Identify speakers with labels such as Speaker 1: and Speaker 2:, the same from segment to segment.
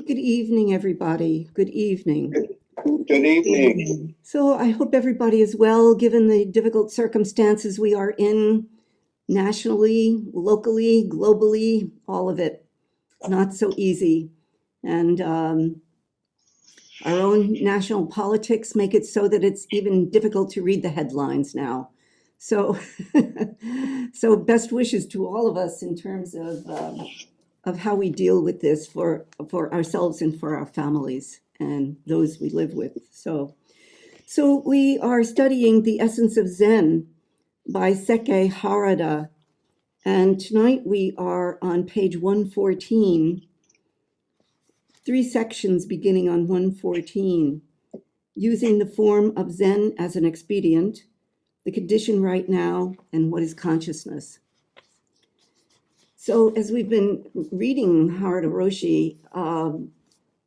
Speaker 1: Good evening, everybody. Good evening.
Speaker 2: Good evening.
Speaker 1: So I hope everybody is well, given the difficult circumstances we are in nationally, locally, globally, all of it. Not so easy. And our own national politics make it so that it's even difficult to read the headlines now. So, so best wishes to all of us in terms of how we deal with this for ourselves and for our families and those we live with. So we are studying The Essence of Zen by Sekkei Harada. And tonight we are on page 114, 3 sections beginning on 114, using the form of Zen as an expedient, the condition right now, and what is consciousness. So as we've been reading Harada Roshi,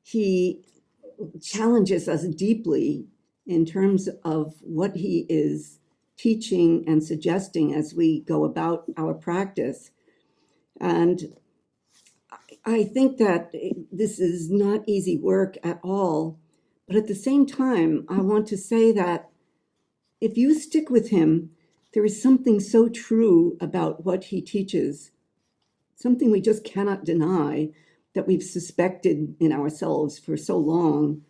Speaker 1: he challenges us deeply in terms of what he is teaching and suggesting as we go about our practice. And I think that this is not easy work at all, but at the same time, I want to say that if you stick with him, there is something so true about what he teaches, something we just cannot deny, that we've suspected in ourselves for so long.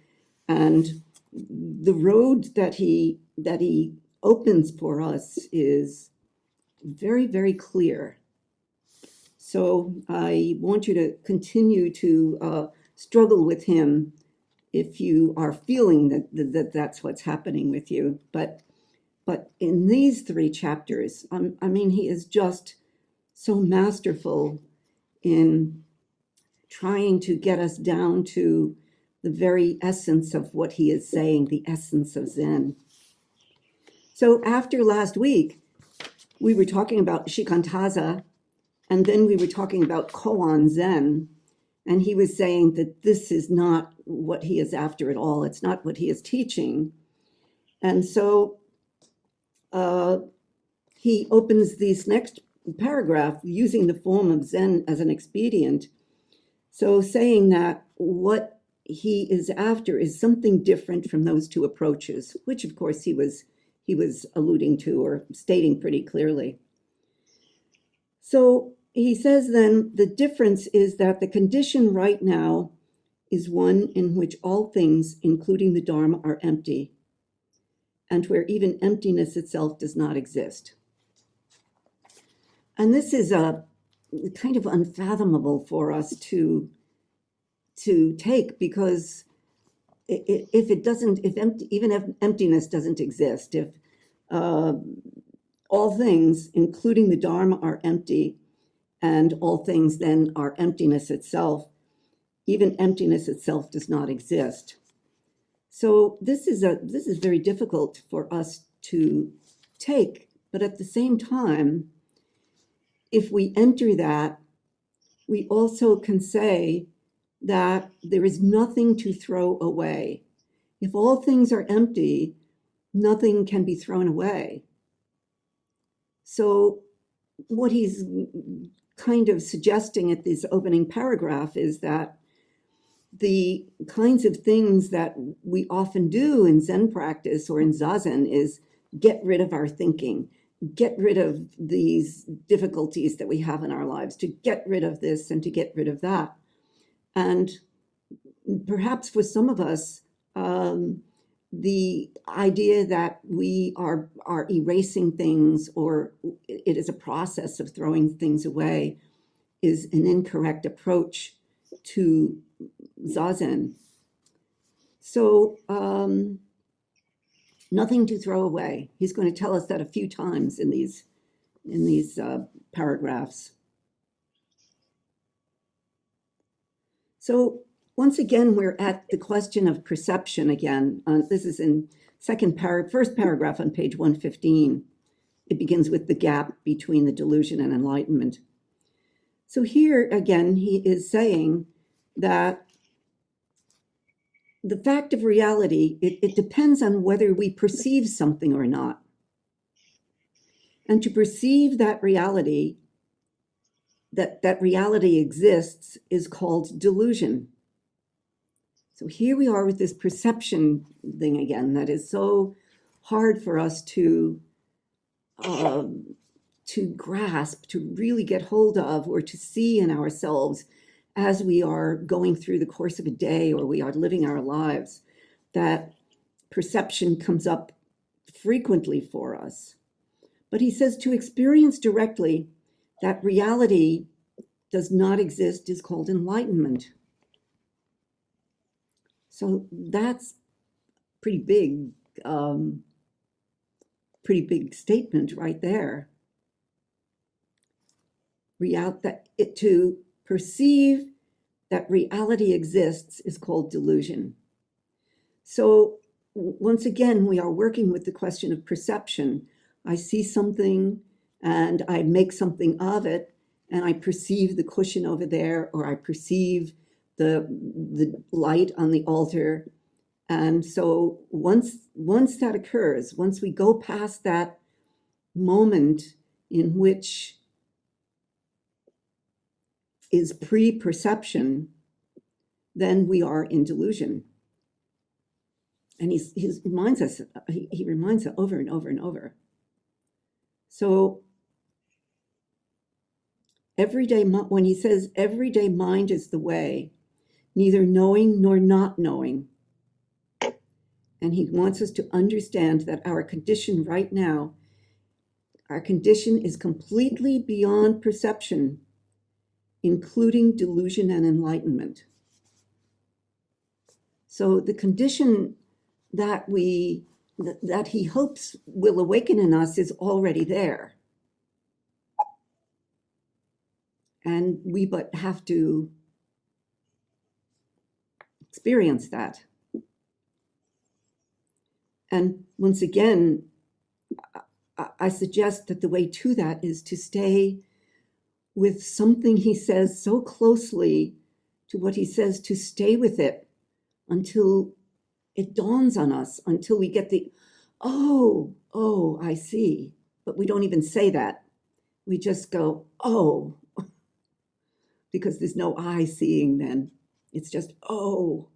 Speaker 1: And the road that he opens for us is very, very clear. So I want you to continue to struggle with him if you are feeling that that's what's happening with you. But in these 3 chapters, I mean, he is just so masterful in trying to get us down to the very essence of what he is saying, the essence of Zen. So after last week, we were talking about Shikantaza, and then we were talking about Koan Zen, and he was saying that this is not what he is after at all. It's not what he is teaching. And so he opens this next paragraph using the form of Zen as an expedient. So saying that what he is after is something different from those 2 approaches, which of course he was alluding to or stating pretty clearly. So he says then the difference is that the condition right now is one in which all things, including the Dharma, are empty, and where even emptiness itself does not exist. And this is a kind of unfathomable for us to take, because even if emptiness doesn't exist, if all things, including the Dharma, are empty, and all things then are emptiness itself, even emptiness itself does not exist. So this is very difficult for us to take, but at the same time, if we enter that, we also can say that there is nothing to throw away. If all things are empty, nothing can be thrown away. So what he's kind of suggesting at this opening paragraph is that the kinds of things that we often do in Zen practice or in Zazen is get rid of our thinking, get rid of these difficulties that we have in our lives, to get rid of this and to get rid of that. And perhaps for some of us, the idea that we are erasing things, or it is a process of throwing things away, is an incorrect approach to Zazen. So nothing to throw away. He's going to tell us that a few times in these paragraphs. So once again, we're at the question of perception again. This is in first paragraph on page 115. It begins with the gap between the delusion and enlightenment. So here again, he is saying that the fact of reality, it depends on whether we perceive something or not. And to perceive that reality, that reality exists, is called delusion. So here we are with this perception thing again that is so hard for us to grasp, to really get hold of, or to see in ourselves as we are going through the course of a day or we are living our lives. That perception comes up frequently for us. But he says to experience directly that reality does not exist is called enlightenment. So that's pretty big statement right there. To perceive that reality exists is called delusion. So once again, we are working with the question of perception. I see something and I make something of it, and I perceive the cushion over there, or I perceive the light on the altar. And so once that occurs, once we go past that moment in which is pre-perception, then we are in delusion. And he reminds us over and over and over. So when he says everyday mind is the way, neither knowing nor not knowing. And he wants us to understand that our condition right now, our condition is completely beyond perception, including delusion and enlightenment. So the condition that he hopes will awaken in us is already there. And we but have to experience that. And once again, I suggest that the way to that is to stay with something he says so closely to what he says, to stay with it until it dawns on us, until we get the, oh, I see. But we don't even say that. We just go, oh, because there's no I seeing then. It's just, oh.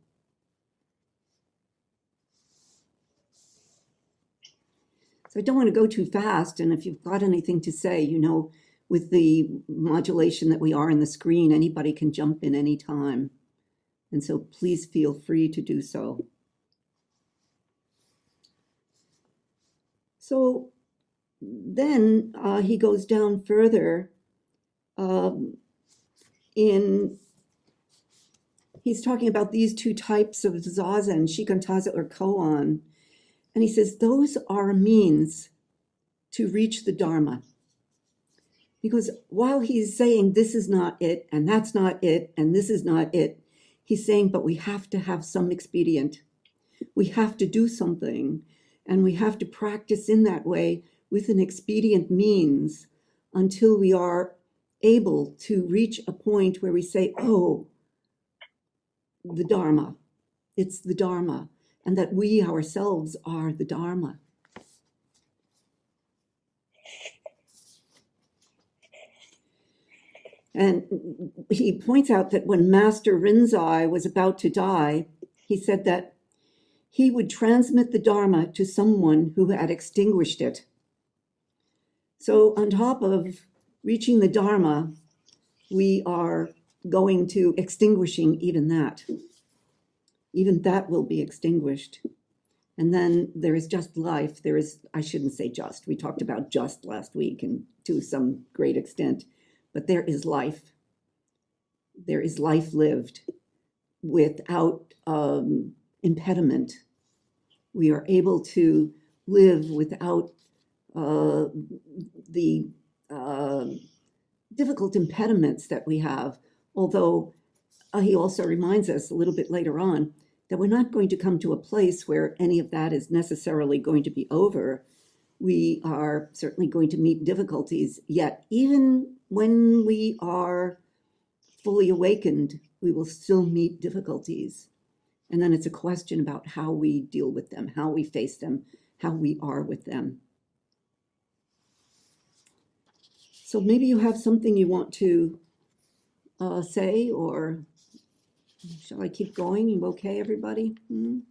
Speaker 1: So I don't want to go too fast. And if you've got anything to say, with the modulation that we are in the screen, anybody can jump in any time. And so please feel free to do so. So then he goes down further he's talking about these two types of zazen, shikantaza or koan. And he says, those are a means to reach the Dharma. Because while he's saying this is not it, and that's not it, and this is not it, he's saying, but we have to have some expedient. We have to do something, and we have to practice in that way with an expedient means until we are able to reach a point where we say, oh, the Dharma, it's the Dharma, and that we ourselves are the Dharma. And he points out that when Master Rinzai was about to die, he said that he would transmit the Dharma to someone who had extinguished it. So on top of reaching the Dharma, we are going to extinguishing even that. Even that will be extinguished. And then there is just life. I shouldn't say just. We talked about just last week and to some great extent. But there is life. There is life lived without impediment. We are able to live without the difficult impediments that we have. Although he also reminds us a little bit later on that we're not going to come to a place where any of that is necessarily going to be over. We are certainly going to meet difficulties, yet even when we are fully awakened, we will still meet difficulties. And then it's a question about how we deal with them, how we face them, how we are with them. So maybe you have something you want to say or Shall I keep going? You okay, everybody? Mhm.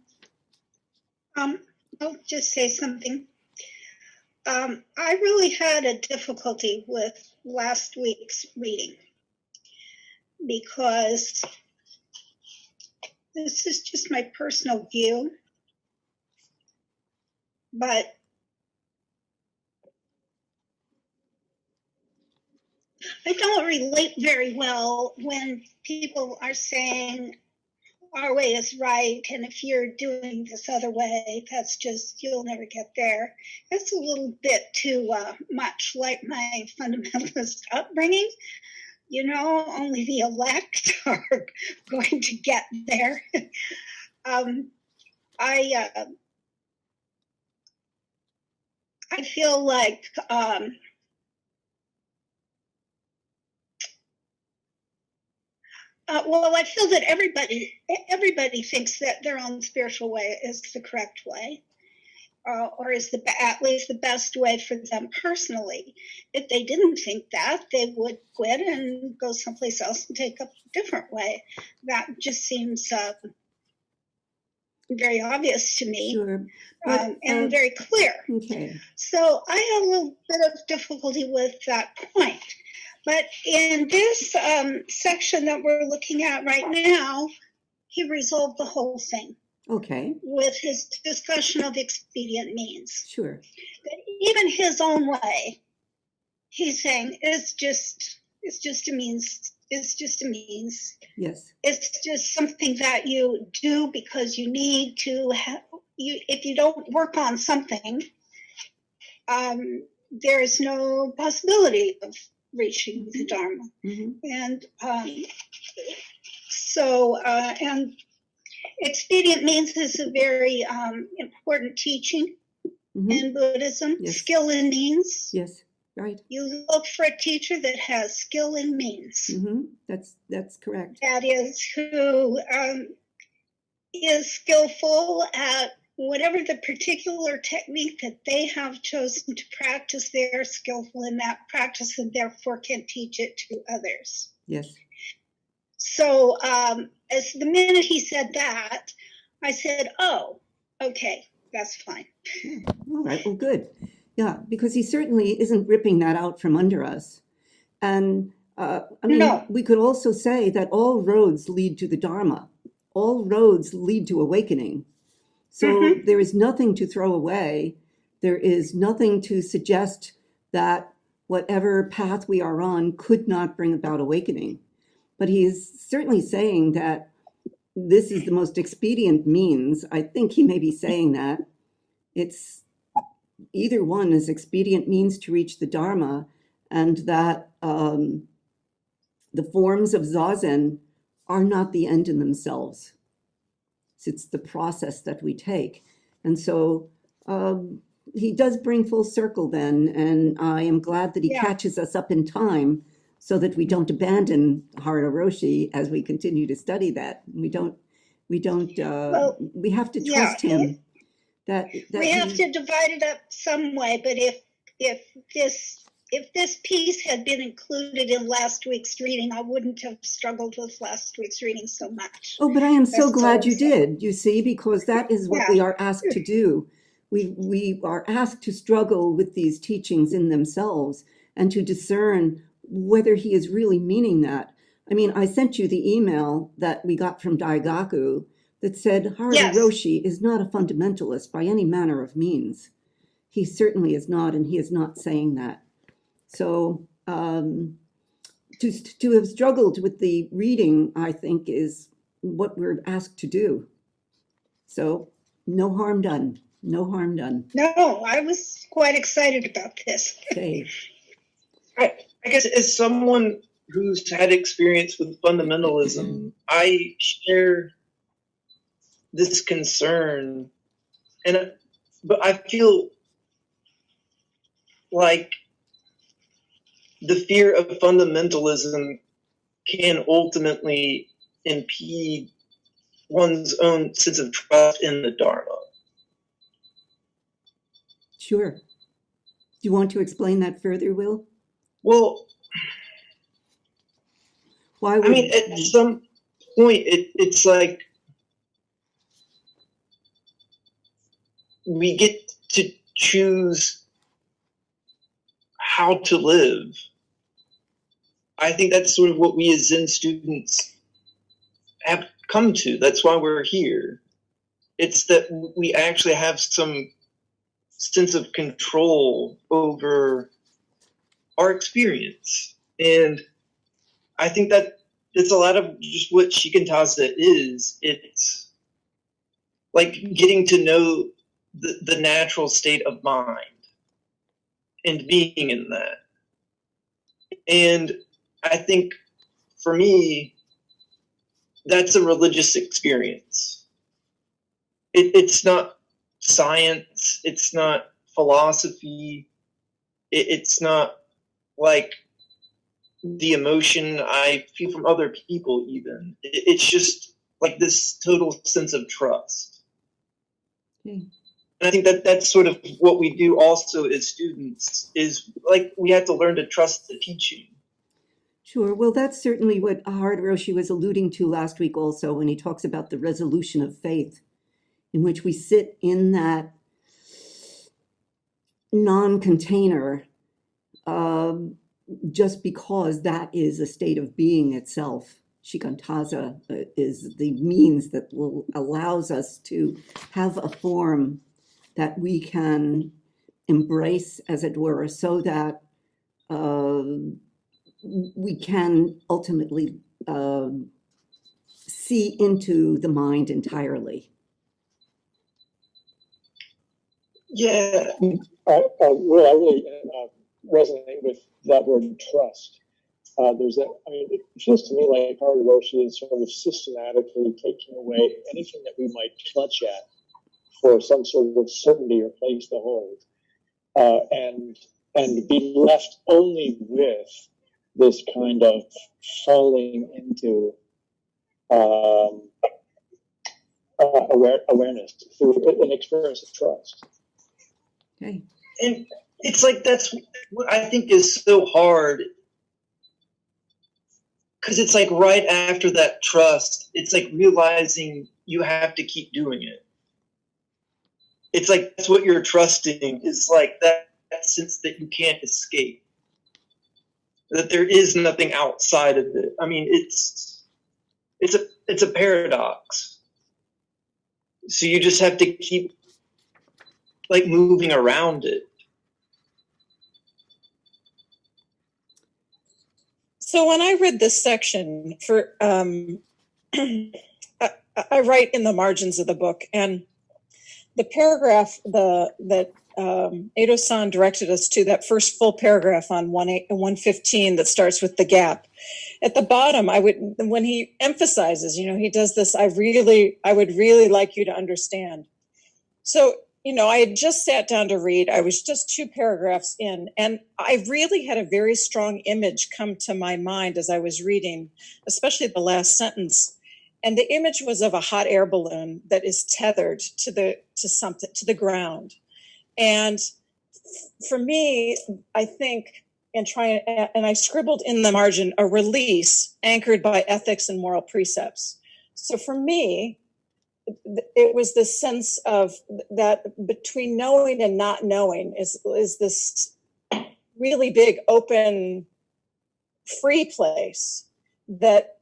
Speaker 3: I'll just say something. I really had a difficulty with last week's reading because this is just my personal view, but I don't relate very well when people are saying our way is right, and if you're doing this other way, that's just, you'll never get there. That's a little bit too much like my fundamentalist upbringing. You know, only the elect are going to get there. I feel like I feel that everybody thinks that their own spiritual way is the correct way, or is at least the best way for them personally. If they didn't think that, they would quit and go someplace else and take up a different way. That just seems very obvious to me.
Speaker 1: Sure.
Speaker 3: And very clear.
Speaker 1: Okay.
Speaker 3: So I have a little bit of difficulty with that point. But in this section that we're looking at right now, he resolved the whole thing.
Speaker 1: Okay.
Speaker 3: With his discussion of expedient means.
Speaker 1: Sure.
Speaker 3: That even his own way, he's saying it's just a means. It's just a means.
Speaker 1: Yes.
Speaker 3: It's just something that you do because you need to have. If you don't work on something, there is no possibility of reaching the Dharma.
Speaker 1: Mm-hmm.
Speaker 3: And and expedient means is a very important teaching in Buddhism.
Speaker 1: Yes.
Speaker 3: Skill in means.
Speaker 1: Yes, right.
Speaker 3: You look for a teacher that has skill in means.
Speaker 1: Mm-hmm. That's correct.
Speaker 3: That is, who is skillful at whatever the particular technique that they have chosen to practice. They're skillful in that practice and therefore can teach it to others.
Speaker 1: Yes.
Speaker 3: So as the minute he said that, I said, oh, okay, that's fine.
Speaker 1: Yeah. All right, well, good. Yeah, because he certainly isn't ripping that out from under us. And
Speaker 3: No.
Speaker 1: we could also say that all roads lead to the Dharma. All roads lead to awakening. So there is nothing to throw away. There is nothing to suggest that whatever path we are on could not bring about awakening. But he is certainly saying that this is the most expedient means. I think he may be saying that. It's either one is expedient means to reach the Dharma, and that the forms of Zazen are not the end in themselves. It's the process that we take. And so he does bring full circle then, and I am glad that he catches us up in time so that we don't abandon Harada Roshi as we continue to study that. We have to trust him. That
Speaker 3: we have to divide it up some way, but if this piece had been included in last week's reading, I wouldn't have struggled with last week's reading so much.
Speaker 1: Oh, but I am so glad you did, you see, because that is what we are asked to do. We are asked to struggle with these teachings in themselves and to discern whether he is really meaning that. I mean, I sent you the email that we got from Daigaku that said Harada Roshi is not a fundamentalist by any manner of means. He certainly is not, and he is not saying that. So to have struggled with the reading, I think, is what we're asked to do. So no harm done. No harm done.
Speaker 3: No, I was quite excited about this.
Speaker 1: Okay.
Speaker 4: I guess as someone who's had experience with fundamentalism, I share this concern, but I feel like the fear of fundamentalism can ultimately impede one's own sense of trust in the Dharma.
Speaker 1: Sure. Do you want to explain that further, Will?
Speaker 4: Well,
Speaker 1: Why would,
Speaker 4: I mean, point, it's like we get to choose how to live. I think that's sort of what we as Zen students have come to. That's why we're here. It's that we actually have some sense of control over our experience. And I think that it's a lot of just what shikantaza is. It's like getting to know the natural state of mind and being in that. And I think for me, that's a religious experience. It's not science, it's not philosophy, it's not like the emotion I feel from other people even. It's just like this total sense of trust.
Speaker 1: Okay.
Speaker 4: And I think that that's sort of what we do also as students, is like we have to learn to trust the teaching.
Speaker 1: Sure. Well, that's certainly what Harada Roshi was alluding to last week also when he talks about the resolution of faith, in which we sit in that non-container just because that is a state of being itself. Shikantaza is the means that will allows us to have a form that we can embrace, as it were, so that we can ultimately see into the mind entirely.
Speaker 4: Yeah.
Speaker 5: I really resonate with that word trust. There's that. I mean, it feels to me like Harada Roshi is sort of systematically taking away anything that we might clutch at for some sort of certainty or place to hold, and be left only with this kind of falling into awareness through an experience of trust.
Speaker 1: Okay.
Speaker 4: And it's like that's what I think is so hard, because it's like right after that trust, it's like realizing you have to keep doing it. It's like that's what you're trusting, is like that sense that you can't escape, that there is nothing outside of it. I mean, it's a paradox. So you just have to keep like moving around it.
Speaker 6: So when I read this section for, I write in the margins of the book, and the paragraph that Edo-san directed us to, that first full paragraph on 115 that starts with the gap. At the bottom, when he emphasizes, he does this, I would really like you to understand. So, I had just sat down to read. I was just 2 paragraphs in, and I really had a very strong image come to my mind as I was reading, especially the last sentence. And the image was of a hot air balloon that is tethered to the ground. And for me, I think, and I scribbled in the margin, a release anchored by ethics and moral precepts. So for me, it was this sense of that between knowing and not knowing is this really big, open, free place but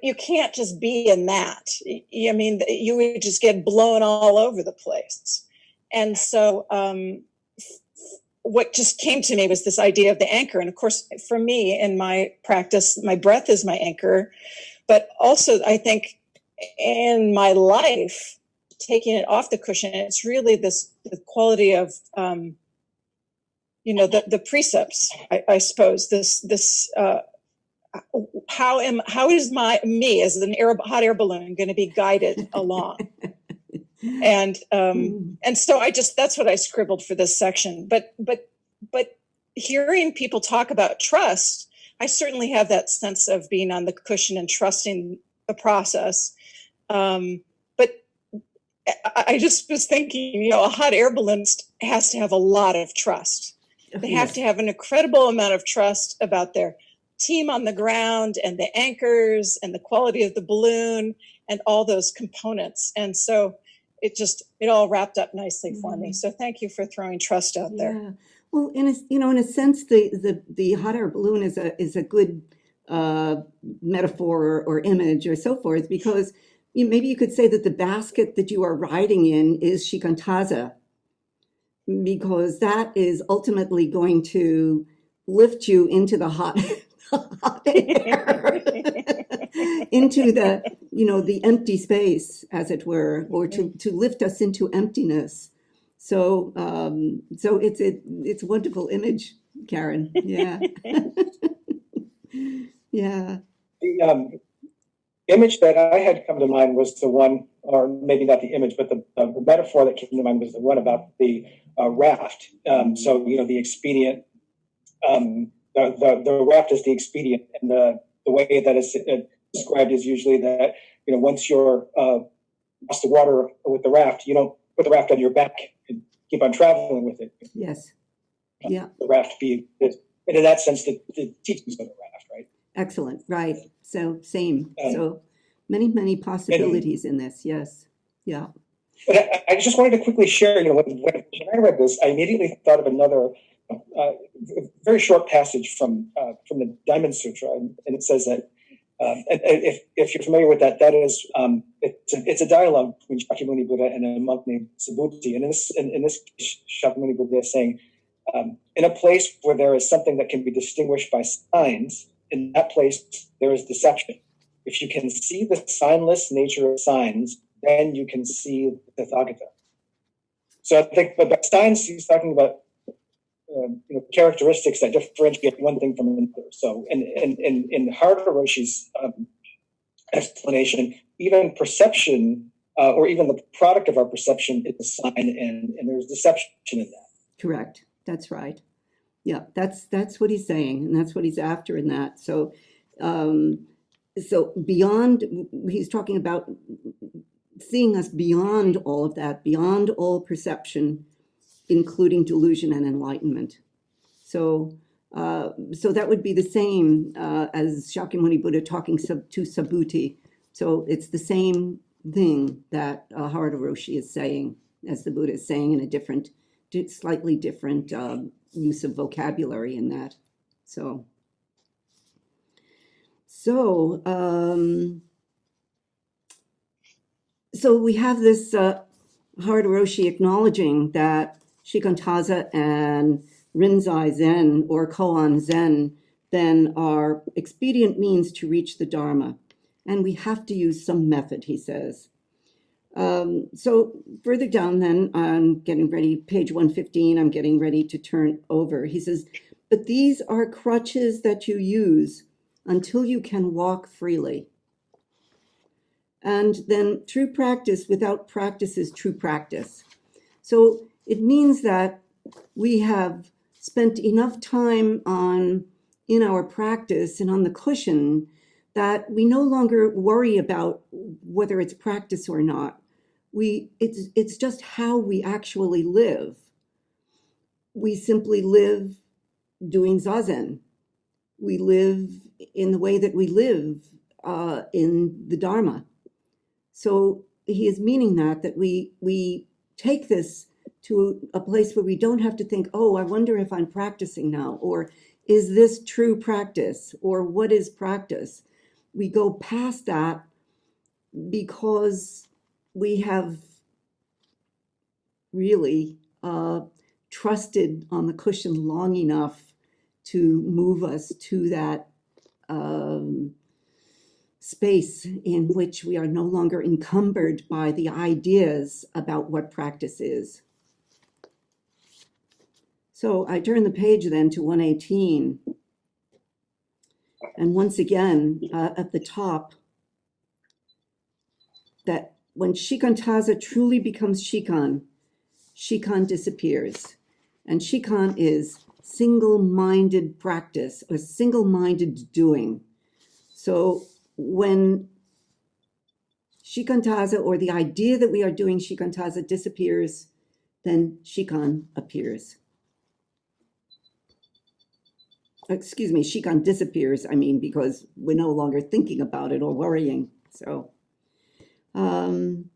Speaker 6: you can't just be in that. I mean, you would just get blown all over the place. And so what just came to me was this idea of the anchor. And of course, for me, in my practice, my breath is my anchor. But also, I think in my life, taking it off the cushion, it's really the quality of, the precepts, I suppose, how is me as an hot air balloon going to be guided along? And so that's what I scribbled for this section. But hearing people talk about trust, I certainly have that sense of being on the cushion and trusting the process. But I just was thinking, a hot air balloon has to have a lot of trust. They have to have an incredible amount of trust about their team on the ground and the anchors and the quality of the balloon and all those components. And so it all wrapped up nicely for me. So thank you for throwing trust out there.
Speaker 1: Yeah. Well, in a sense, the hot air balloon is a good metaphor or image or so forth, because maybe you could say that the basket that you are riding in is shikantaza, because that is ultimately going to lift you into the hot air, into the empty space, as it were, or to lift us into emptiness. So it's a wonderful image, Karen. Yeah. Yeah.
Speaker 5: The image that I had come to mind was the one, or maybe not the image, but the metaphor that came to mind was the one about the raft. So, the expedient, the raft is the expedient, and the way that it's described is usually that, once you're across the water with the raft, you don't put the raft on your back and keep on traveling with it.
Speaker 1: Yes. Yeah.
Speaker 5: The raft and in that sense, the teachings of the raft, right?
Speaker 1: Excellent. Right. So same. So many possibilities in this. Yes. Yeah.
Speaker 5: But I just wanted to quickly share, when I read this, I immediately thought of another very short passage from the Diamond Sutra, and it says that, if you're familiar with that, that is it's a dialogue between Shakyamuni Buddha and a monk named Subhuti. And in this case, Shakyamuni Buddha is saying, in a place where there is something that can be distinguished by signs, in that place there is deception. If you can see the signless nature of signs, then you can see the Tathagata. So I think, but by signs, he's talking about characteristics that differentiate one thing from another. So, in Harada Roshi's explanation, even perception, or even the product of our perception, is a sign, and there's deception in that.
Speaker 1: Correct. That's right. Yeah, that's what he's saying, and that's what he's after in that. So, so beyond, he's talking about seeing us beyond all of that, beyond all perception, including delusion and enlightenment. So, so that would be the same as Shakyamuni Buddha talking to Subhuti. So it's the same thing that Harada Roshi is saying, as the Buddha is saying, in a different, slightly different use of vocabulary in that. So we have this Harada Roshi acknowledging that Shikantaza and Rinzai Zen or Koan Zen then are expedient means to reach the Dharma. And we have to use some method, he says. So further down then, I'm getting ready, page 115, I'm getting ready to turn over. He says, but these are crutches that you use until you can walk freely. And then true practice without practice is true practice. So it means that we have spent enough time in our practice and on the cushion that we no longer worry about whether it's practice or not. It's just how we actually live. We simply live doing zazen. We live in the way that we live in the Dharma. So he is meaning that we take this to a place where we don't have to think, oh, I wonder if I'm practicing now, or is this true practice, or what is practice? We go past that because we have really trusted on the cushion long enough to move us to that space in which we are no longer encumbered by the ideas about what practice is. So I turn the page then to 118. And once again, at the top, that when Shikantaza truly becomes Shikan, Shikan disappears. And Shikan is single-minded practice or single-minded doing. So when Shikantaza, or the idea that we are doing Shikantaza, disappears, then Shikan appears. Shikan disappears, because we're no longer thinking about it or worrying. So, and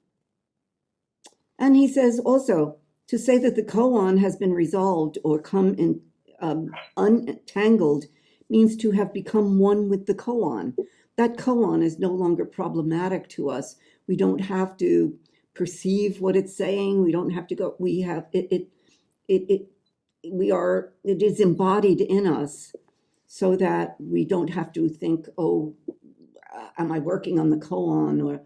Speaker 1: he says also, to say that the koan has been resolved or come in untangled means to have become one with the koan. That koan is no longer problematic to us. We don't have to perceive what it's saying. We don't have to go. We have it is embodied in us, so that we don't have to think, oh, am I working on the koan, or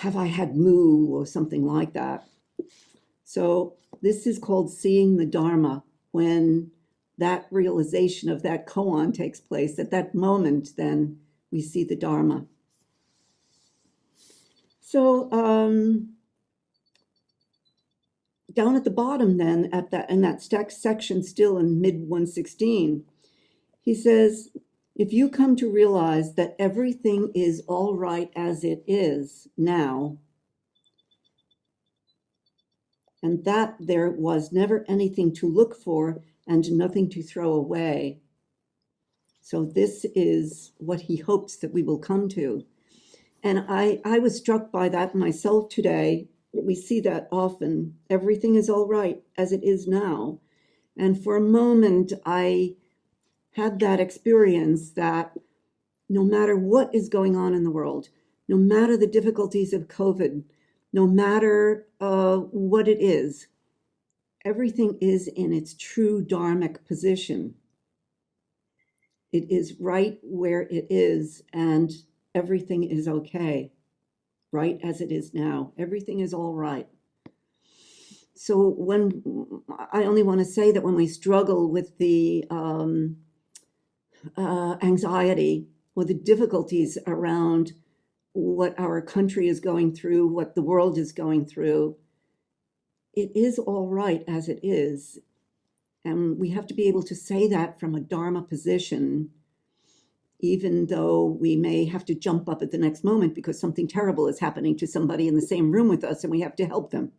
Speaker 1: have I had mu, or something like that. So this is called seeing the Dharma. When that realization of that koan takes place, at that moment, then we see the Dharma. So down at the bottom then, in that section still in mid 116, he says, if you come to realize that everything is all right as it is now, and that there was never anything to look for and nothing to throw away. So this is what he hopes that we will come to. And I was struck by that myself today. We see that often. Everything is all right as it is now. And for a moment, I had that experience that no matter what is going on in the world, no matter the difficulties of COVID, no matter what it is, everything is in its true dharmic position. It is right where it is, and everything is okay, right as it is now. Everything is all right. So I only want to say that when we struggle with the anxiety or the difficulties around what our country is going through, what the world is going through, it is all right as it is. And we have to be able to say that from a Dharma position, even though we may have to jump up at the next moment because something terrible is happening to somebody in the same room with us and we have to help them.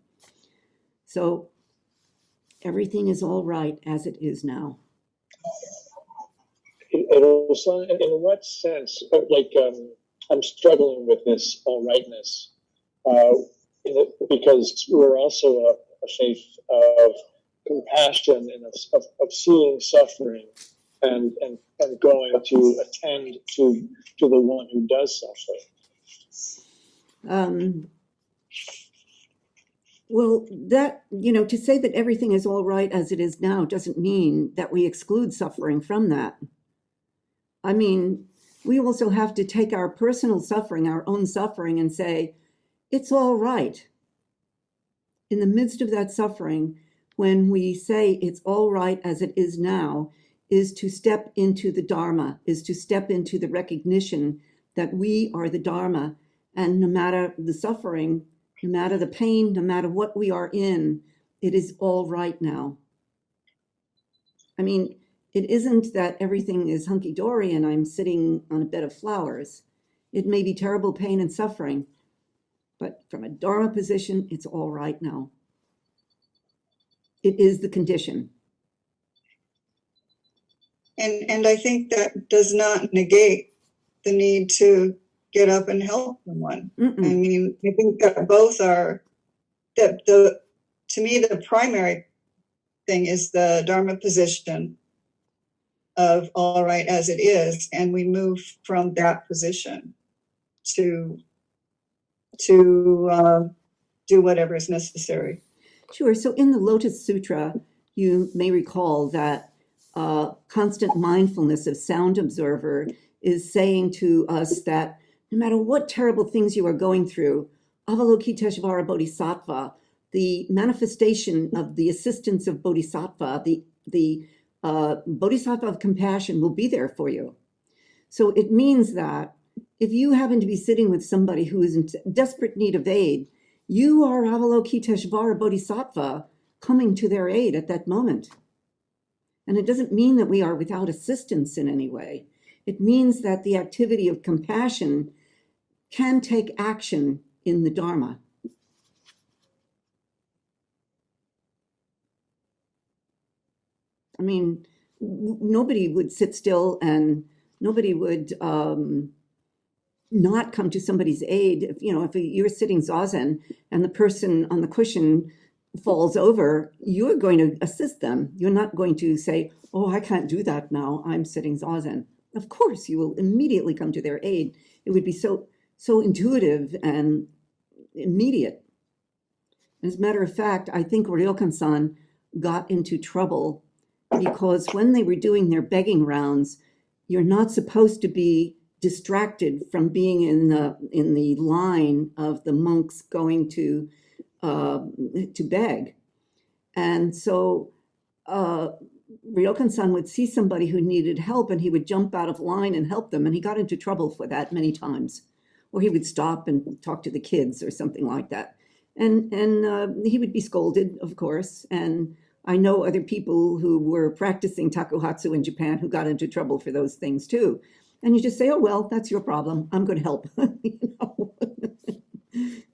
Speaker 1: So everything is all right as it is now.
Speaker 5: And also, in what sense, I'm struggling with this all rightness, because we're also a faith of compassion and of seeing suffering and going to attend to the one who does suffer.
Speaker 1: Well, that, to say that everything is all right as it is now doesn't mean that we exclude suffering from that. I mean, we also have to take our personal suffering, our own suffering, and say, it's all right. In the midst of that suffering, when we say it's all right as it is now, is to step into the Dharma, is to step into the recognition that we are the Dharma, and no matter the suffering, no matter the pain, no matter what we are in, it is all right now. I mean, it isn't that everything is hunky-dory and I'm sitting on a bed of flowers. It may be terrible pain and suffering, but from a Dharma position, it's all right now. It is the condition.
Speaker 7: And I think that does not negate the need to get up and help someone.
Speaker 1: Mm-mm.
Speaker 7: I mean, I think that both are, to me, the primary thing is the Dharma position of all right as it is, and we move from that position to do whatever is necessary.
Speaker 1: Sure. So in the Lotus Sutra, you may recall that constant mindfulness of sound observer is saying to us that no matter what terrible things you are going through, Avalokiteshvara Bodhisattva, the manifestation of the assistance of Bodhisattva, the Bodhisattva of compassion will be there for you. So it means that if you happen to be sitting with somebody who is in desperate need of aid, you are Avalokiteshvara Bodhisattva coming to their aid at that moment. And it doesn't mean that we are without assistance in any way. It means that the activity of compassion can take action in the Dharma. I mean, nobody would sit still and nobody would not come to somebody's aid. If you're sitting zazen and the person on the cushion falls over, you're going to assist them. You're not going to say, oh, I can't do that now, I'm sitting zazen. Of course, you will immediately come to their aid. It would be so intuitive and immediate. As a matter of fact, I think Ryokan-san got into trouble because when they were doing their begging rounds, you're not supposed to be distracted from being in the line of the monks going to beg. And so Ryokan-san would see somebody who needed help and he would jump out of line and help them. And he got into trouble for that many times. Or he would stop and talk to the kids or something like that. And he would be scolded, of course. And I know other people who were practicing takuhatsu in Japan who got into trouble for those things too. And you just say, oh, well, that's your problem. I'm going to help.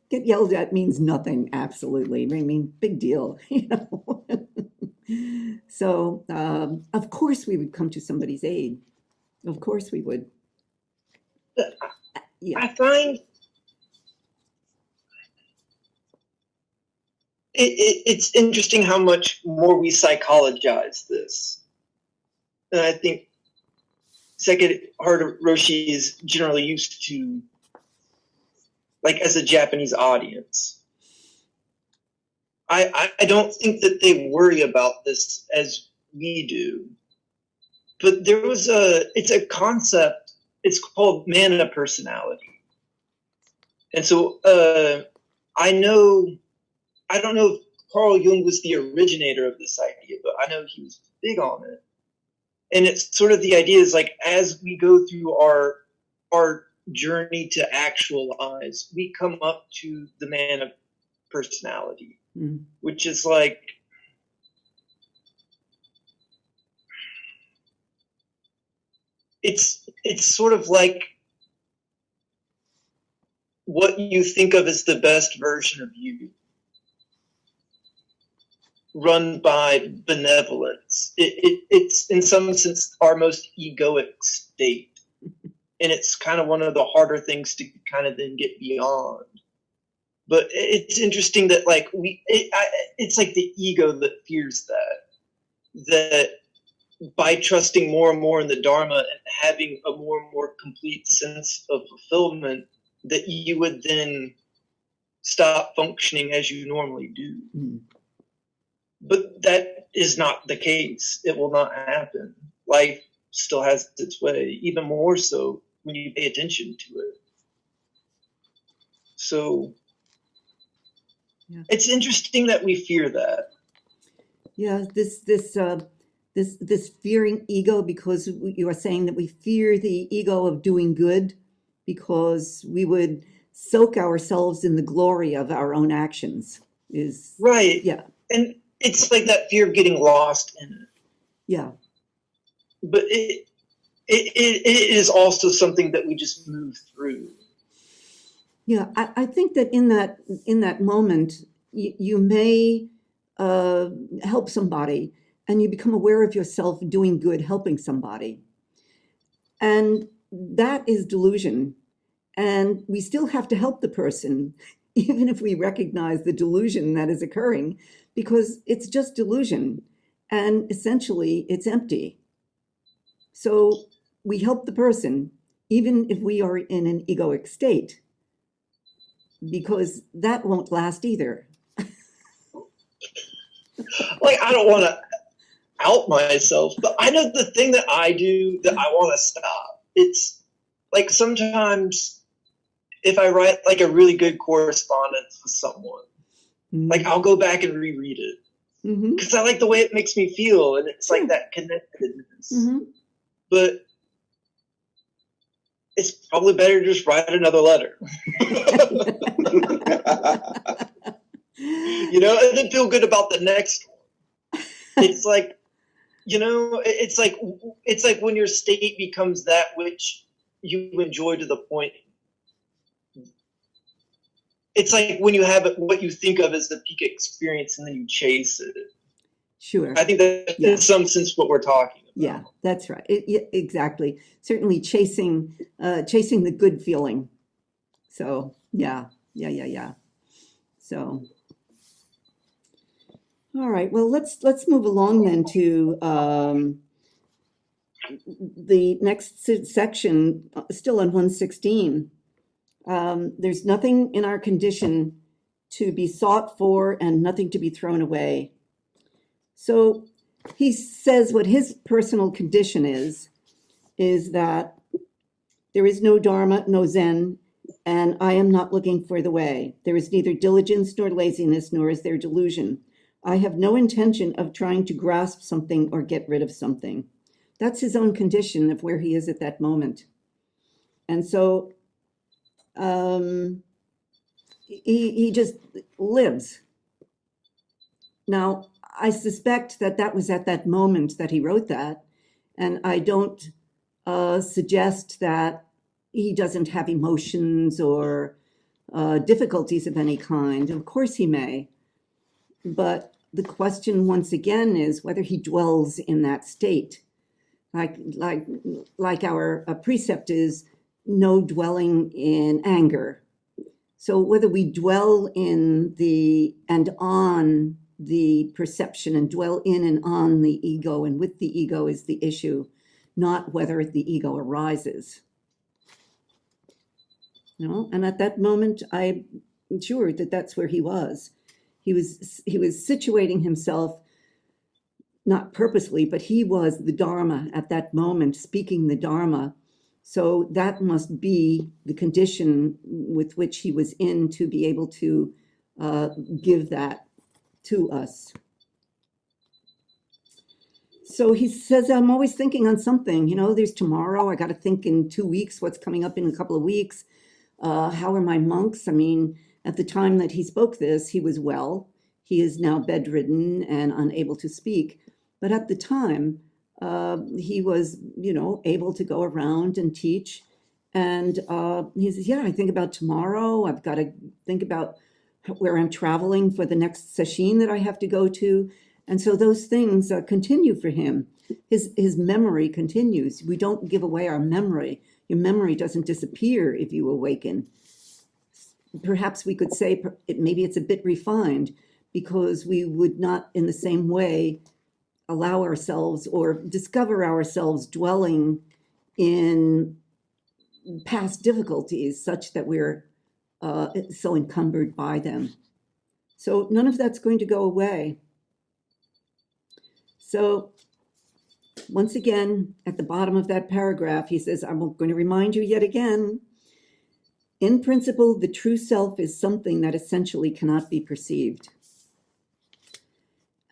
Speaker 1: Get yelled at means nothing, absolutely. I mean, big deal, So, of course we would come to somebody's aid. Of course we would. Yeah.
Speaker 4: I find it's interesting how much more we psychologize this. And I think Sekkei Harada Roshi is generally used to, like, as a Japanese audience. I don't think that they worry about this as we do. But it's a concept, it's called mana personality. And so I don't know if Carl Jung was the originator of this idea, but I know he was big on it. And it's sort of the idea is like, as we go through our journey to actualize, we come up to the man of personality, which is like, it's sort of like what you think of as the best version of you, run by benevolence. It's in some sense our most egoic state. And it's kind of one of the harder things to kind of then get beyond. But it's interesting that like it's like the ego that fears that by trusting more and more in the Dharma and having a more and more complete sense of fulfillment, that you would then stop functioning as you normally do. But that is not the case. It will not happen. Life still has its way, even more so when you pay attention to it. So it's interesting that we fear that.
Speaker 1: Yeah, this fearing ego, because you are saying that we fear the ego of doing good because we would soak ourselves in the glory of our own actions. Is
Speaker 4: right.
Speaker 1: Yeah.
Speaker 4: And it's like that fear of getting lost in it.
Speaker 1: Yeah.
Speaker 4: But it is also something that we just move through.
Speaker 1: Yeah, I think that in that moment, you may help somebody and you become aware of yourself doing good, helping somebody. And that is delusion. And we still have to help the person, even if we recognize the delusion that is occurring, because it's just delusion. And essentially, it's empty. So we help the person, even if we are in an egoic state, because that won't last either.
Speaker 4: Like, I don't want to out myself, but I know the thing that I do that I want to stop. It's like sometimes if I write like a really good correspondence with someone, like I'll go back and reread it because I like the way it makes me feel, and it's like that connectedness. But it's probably better to just write another letter. You know, and then feel good about the next one. It's like, you know, it's like when your state becomes that which you enjoy to the point. It's like when you have what you think of as the peak experience and then you chase it.
Speaker 1: Sure.
Speaker 4: I think that
Speaker 1: Yeah.
Speaker 4: in some sense what we're talking about.
Speaker 1: Yeah, that's right. Exactly. Certainly chasing the good feeling. So yeah. So all right. Well, let's move along then to the next section, still on 116. There's nothing in our condition to be sought for and nothing to be thrown away. So he says what his personal condition is that there is no Dharma, no Zen, and I am not looking for the way. There is neither diligence nor laziness, nor is there delusion. I have no intention of trying to grasp something or get rid of something. That's his own condition of where he is at that moment. And so he just lives. Now, I suspect that was at that moment that he wrote that, and I don't suggest that he doesn't have emotions or difficulties of any kind. Of course he may, but the question once again is whether he dwells in that state. Like our precept is no dwelling in anger. So whether we dwell in and on the perception and dwell in and on the ego and with the ego is the issue, not whether the ego arises. You know, and at that moment, I'm sure that that's where he was. He was situating himself, not purposely, but he was the Dharma at that moment, speaking the Dharma. So that must be the condition with which he was in to be able to give that to us. So he says, I'm always thinking on something. You know, there's tomorrow. I got to think in 2 weeks, what's coming up in a couple of weeks. How are my monks? I mean, at the time that he spoke this, he was well. He is now bedridden and unable to speak. But at the time, he was, able to go around and teach. And he says, yeah, I think about tomorrow. I've got to think about where I'm traveling for the next session that I have to go to. And so those things continue for him. His memory continues. We don't give away our memory. Your memory doesn't disappear if you awaken. Perhaps we could say maybe it's a bit refined because we would not in the same way allow ourselves or discover ourselves dwelling in past difficulties such that we're so encumbered by them. So none of that's going to go away. So once again, at the bottom of that paragraph, he says, I'm going to remind you yet again, in principle, the true self is something that essentially cannot be perceived.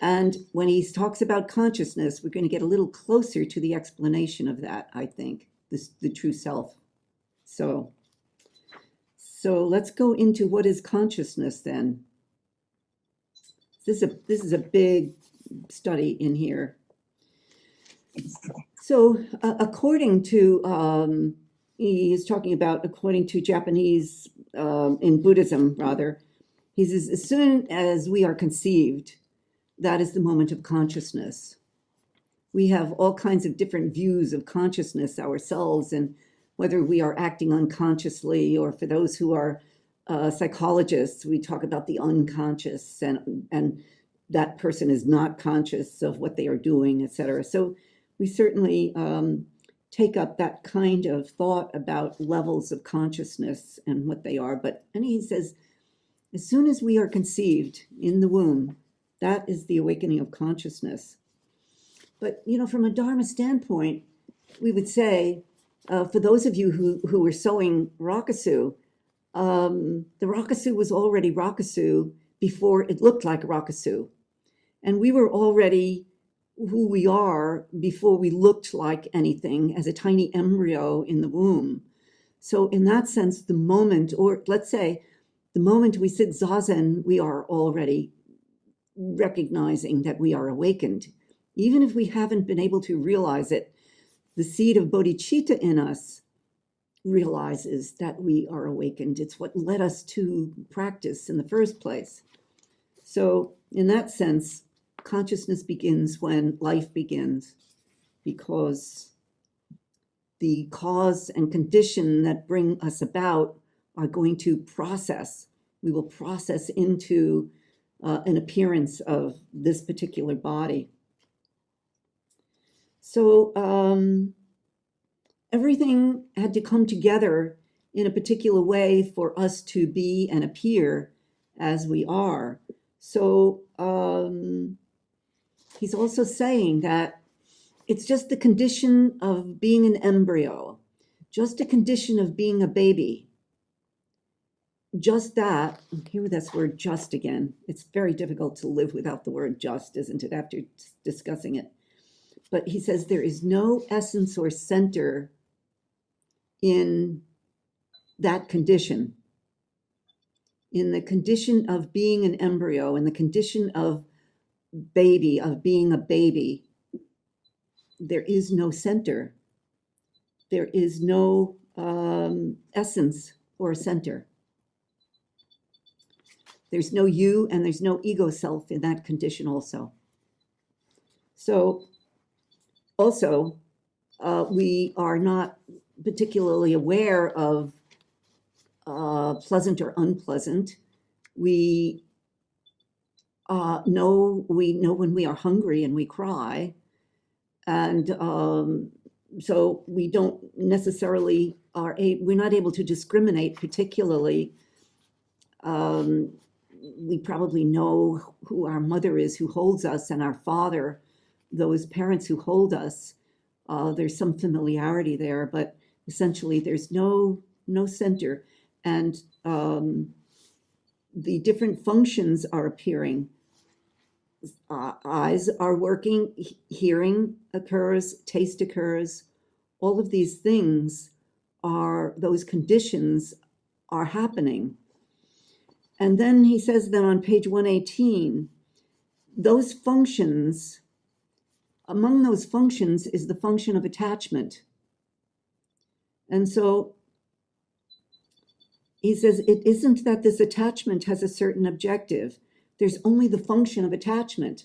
Speaker 1: And when he talks about consciousness, we're going to get a little closer to the explanation of that, I think, the true self. So let's go into what is consciousness then. This is a big study in here. So according to, he is talking about, according to Japanese, in Buddhism rather, he says, as soon as we are conceived, that is the moment of consciousness. We have all kinds of different views of consciousness ourselves and whether we are acting unconsciously, or for those who are psychologists, we talk about the unconscious and that person is not conscious of what they are doing, etc. So we certainly take up that kind of thought about levels of consciousness and what they are. And he says, as soon as we are conceived in the womb, that is the awakening of consciousness. But, from a Dharma standpoint, we would say, for those of you who were sowing Rakusu, the Rakusu was already Rakusu before it looked like Rakusu. And we were already who we are before we looked like anything as a tiny embryo in the womb. So in that sense, the moment, or let's say the moment we sit Zazen, we are already recognizing that we are awakened. Even if we haven't been able to realize it, the seed of bodhicitta in us realizes that we are awakened. It's what led us to practice in the first place. So in that sense, consciousness begins when life begins, because the cause and condition that bring us about are going to process. We will process into an appearance of this particular body. So everything had to come together in a particular way for us to be and appear as we are. So he's also saying that it's just the condition of being an embryo, just a condition of being a baby. Just that, hear this word just again. It's very difficult to live without the word just, isn't it, after discussing it? But he says there is no essence or center in that condition. In the condition of being an embryo, in the condition of baby, of being a baby, there is no center. There is no essence or center. There's no you and there's no ego self in that condition also. So also, we are not particularly aware of pleasant or unpleasant. We know when we are hungry and we cry. And so we don't necessarily we're not able to discriminate particularly. We probably know who our mother is, who holds us, and our father, those parents who hold us. There's some familiarity there, but essentially there's no center. And the different functions are appearing. Eyes are working, hearing occurs, taste occurs. All of these things those conditions are happening. And then he says that on page 118, those functions, among those functions is the function of attachment. And so he says it isn't that this attachment has a certain objective. There's only the function of attachment.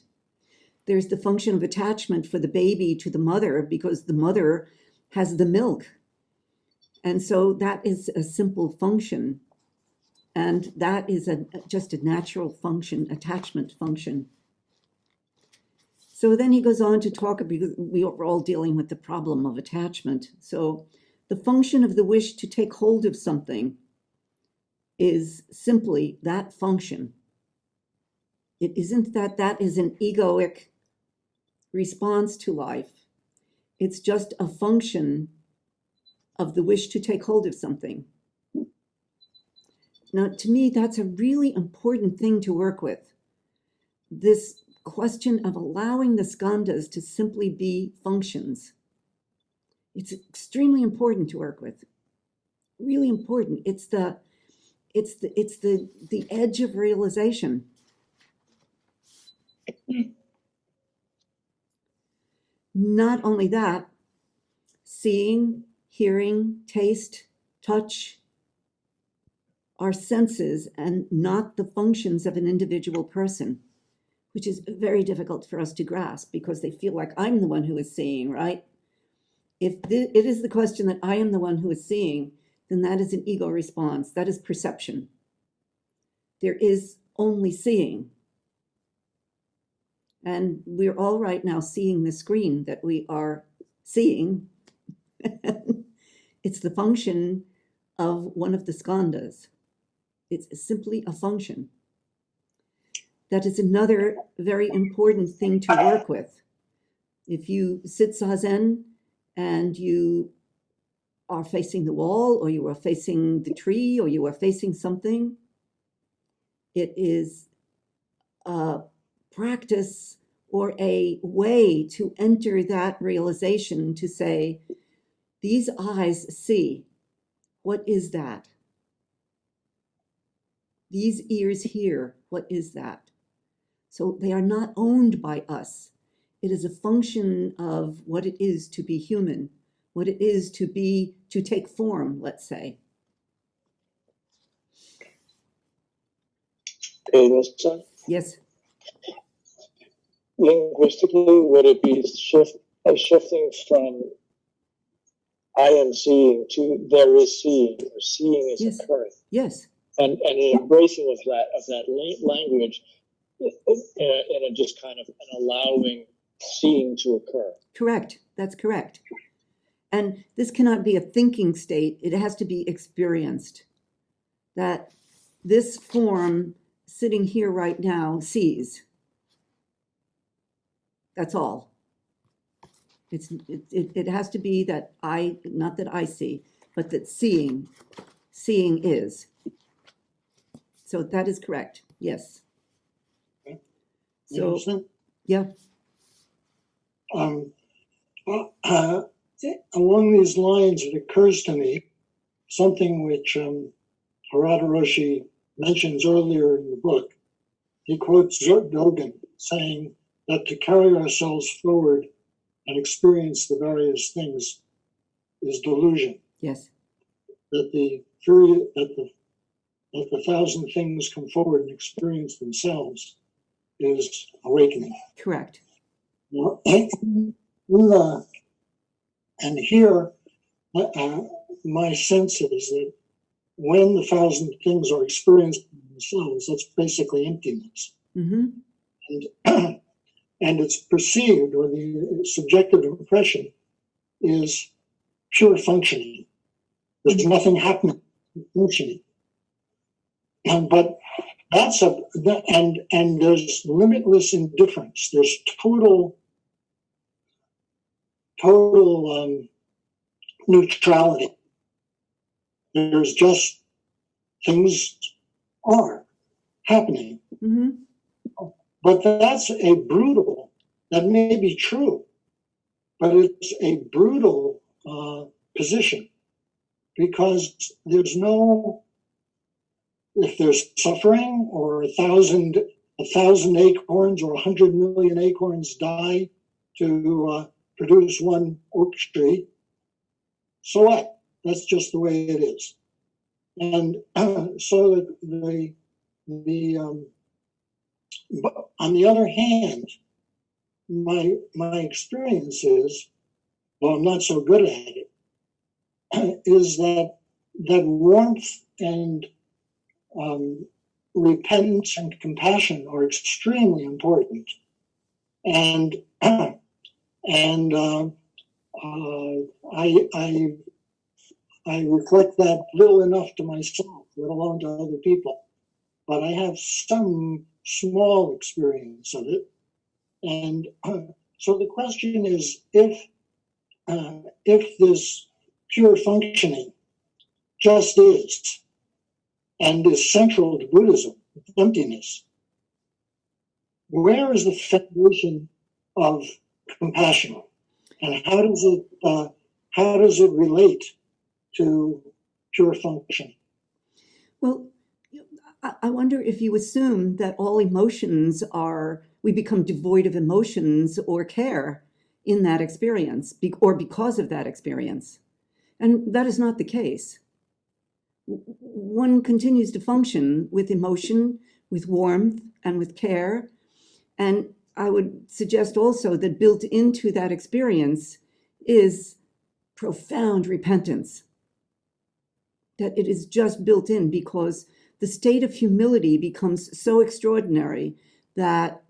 Speaker 1: There's the function of attachment for the baby to the mother because the mother has the milk. And so that is a simple function. And that is just a natural function, attachment function. So then he goes on to talk, because we are all dealing with the problem of attachment. So the function of the wish to take hold of something is simply that function. It isn't that is an egoic response to life. It's just a function of the wish to take hold of something. Now, to me, that's a really important thing to work with. This question of allowing the skandhas to simply be functions. It's extremely important to work with. Really important. It's the edge of realization. Not only that, seeing, hearing, taste, touch, are senses and not the functions of an individual person, which is very difficult for us to grasp because they feel like I'm the one who is seeing, right? If it is the question that I am the one who is seeing, then that is an ego response. That is perception. There is only seeing. And we're all right now seeing the screen that we are seeing. It's the function of one of the skandhas. It's simply a function. That is another very important thing to work with. If you sit zazen and you are facing the wall, or you are facing the tree, or you are facing something, it is a practice or a way to enter that realization to say, these eyes see. What is that? These ears hear. What is that? So they are not owned by us. It is a function of what it is to be human, what it is to take form, let's say.
Speaker 5: Hey, Wilson.
Speaker 1: Yes.
Speaker 5: linguistically, would it be shifting from I am seeing to there is seeing, or seeing is
Speaker 1: Yes.
Speaker 5: occurring?
Speaker 1: Yes.
Speaker 5: And an embracing of that language in a just kind of an allowing seeing to occur.
Speaker 1: Correct. That's correct. And this cannot be a thinking state. It has to be experienced. That this form sitting here right now sees. That's all. It has to be that not that I see, but that seeing is. So that is correct. Yes. So, yeah.
Speaker 8: Along these lines, it occurs to me something which Harada Roshi mentions earlier in the book. He quotes Dogen saying that to carry ourselves forward and experience the various things is delusion.
Speaker 1: Yes.
Speaker 8: That the period that the thousand things come forward and experience themselves is awakening.
Speaker 1: Correct.
Speaker 8: And here, my sense is that when the thousand things are experienced themselves, that's basically emptiness.
Speaker 1: Mm-hmm.
Speaker 8: And it's perceived, or the subjective impression is pure functioning. There's nothing happening, functioning. But that's and there's limitless indifference. There's total neutrality. There's just things are happening.
Speaker 1: Mm-hmm.
Speaker 8: But that may be true, but it's a brutal position, because if there's suffering, or a thousand acorns or 100 million acorns die to produce one oak tree, so what? That's just the way it is. And so but on the other hand, my experience is, well, I'm not so good at it, is that warmth and repentance and compassion are extremely important. And I reflect that little enough to myself, let alone to other people. But I have some small experience of it. And so the question is, if this pure functioning just is, and is central to Buddhism, emptiness, where is the foundation of compassion, and how does it relate to pure function?
Speaker 1: Well, I wonder if you assume that all emotions we become devoid of emotions or care in that experience, or because of that experience. And that is not the case. One continues to function with emotion, with warmth, and with care. And I would suggest also that built into that experience is profound repentance. That it is just built in, because the state of humility becomes so extraordinary that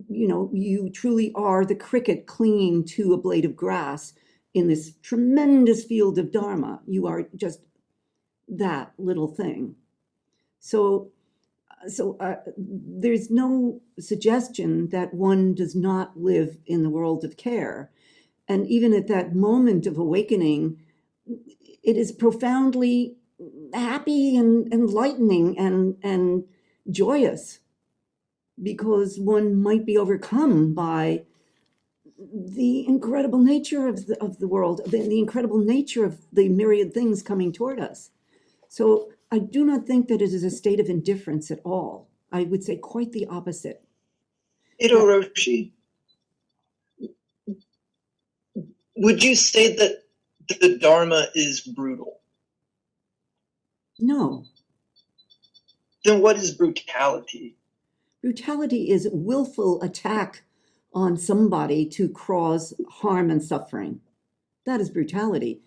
Speaker 1: you truly are the cricket clinging to a blade of grass in this tremendous field of Dharma. You are just that little thing. So there's no suggestion that one does not live in the world of care. And even at that moment of awakening, it is profoundly happy and enlightening and joyous, because one might be overcome by the incredible nature of the world, the incredible nature of the myriad things coming toward us. So I do not think that it is a state of indifference at all. I would say quite the opposite.
Speaker 4: Roshi, would you say that the Dharma is brutal?
Speaker 1: No.
Speaker 4: Then what is brutality?
Speaker 1: Brutality is willful attack on somebody to cause harm and suffering. That is brutality.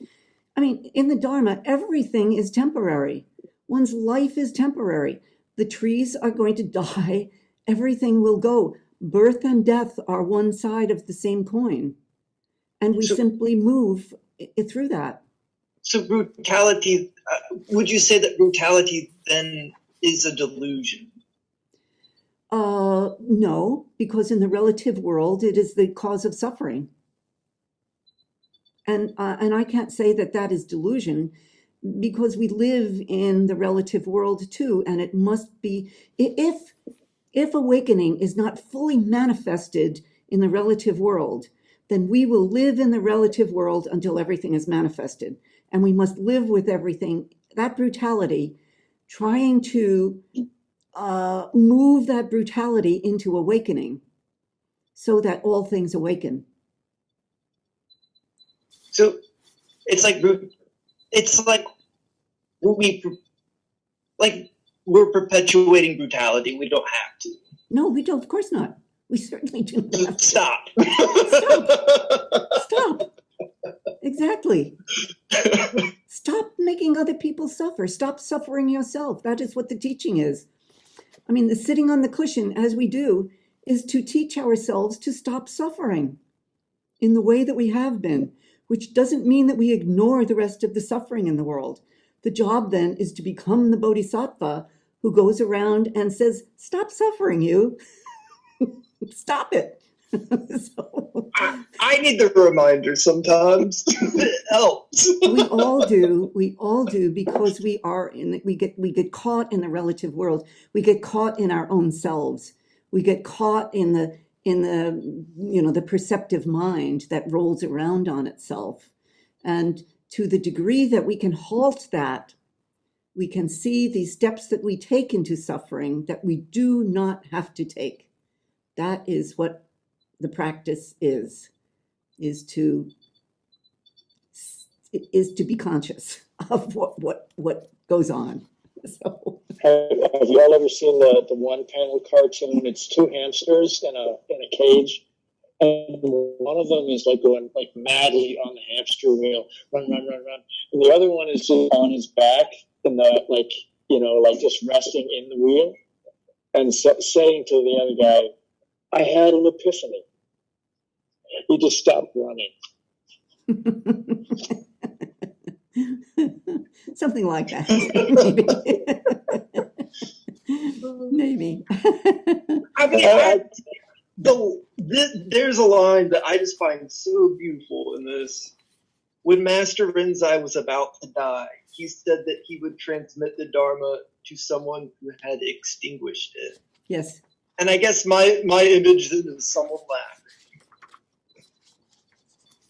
Speaker 1: I mean, in the Dharma, everything is temporary. One's life is temporary. The trees are going to die. Everything will go. Birth and death are one side of the same coin. And we simply move through that.
Speaker 4: So brutality, would you say that brutality then is a delusion?
Speaker 1: No, because in the relative world, it is the cause of suffering. And I can't say that that is delusion, because we live in the relative world too, and it must be, if awakening is not fully manifested in the relative world, then we will live in the relative world until everything is manifested. And we must live with everything, that brutality, trying to move that brutality into awakening so that all things awaken.
Speaker 4: So it's like we're perpetuating brutality. We don't have to.
Speaker 1: No, we don't. Of course not. We certainly do not.
Speaker 4: Stop.
Speaker 1: Stop. Exactly. Stop making other people suffer. Stop suffering yourself. That is what the teaching is. I mean, the sitting on the cushion, as we do, is to teach ourselves to stop suffering in the way that we have been, which doesn't mean that we ignore the rest of the suffering in the world. The job then is to become the bodhisattva who goes around and says, stop suffering, you. Stop it. So,
Speaker 4: I need the reminder sometimes. It helps.
Speaker 1: we all do, because we get caught in the relative world. We get caught in our own selves. We get caught in the the perceptive mind that rolls around on itself. And to the degree that we can halt that, we can see the steps that we take into suffering that we do not have to take. That is what the practice is to be conscious of what goes on. So,
Speaker 5: have you all ever seen the one panel cartoon? It's two hamsters in a cage, and one of them is like going like madly on the hamster wheel, run, and the other one is just on his back in the like just resting in the wheel, and saying to the other guy, "I had an epiphany." He just stopped running.
Speaker 1: Something like that. Maybe.
Speaker 4: I mean, there's a line that I just find so beautiful in this. When Master Rinzai was about to die, he said that he would transmit the Dharma to someone who had extinguished it.
Speaker 1: Yes.
Speaker 4: And I guess my image is someone laughing.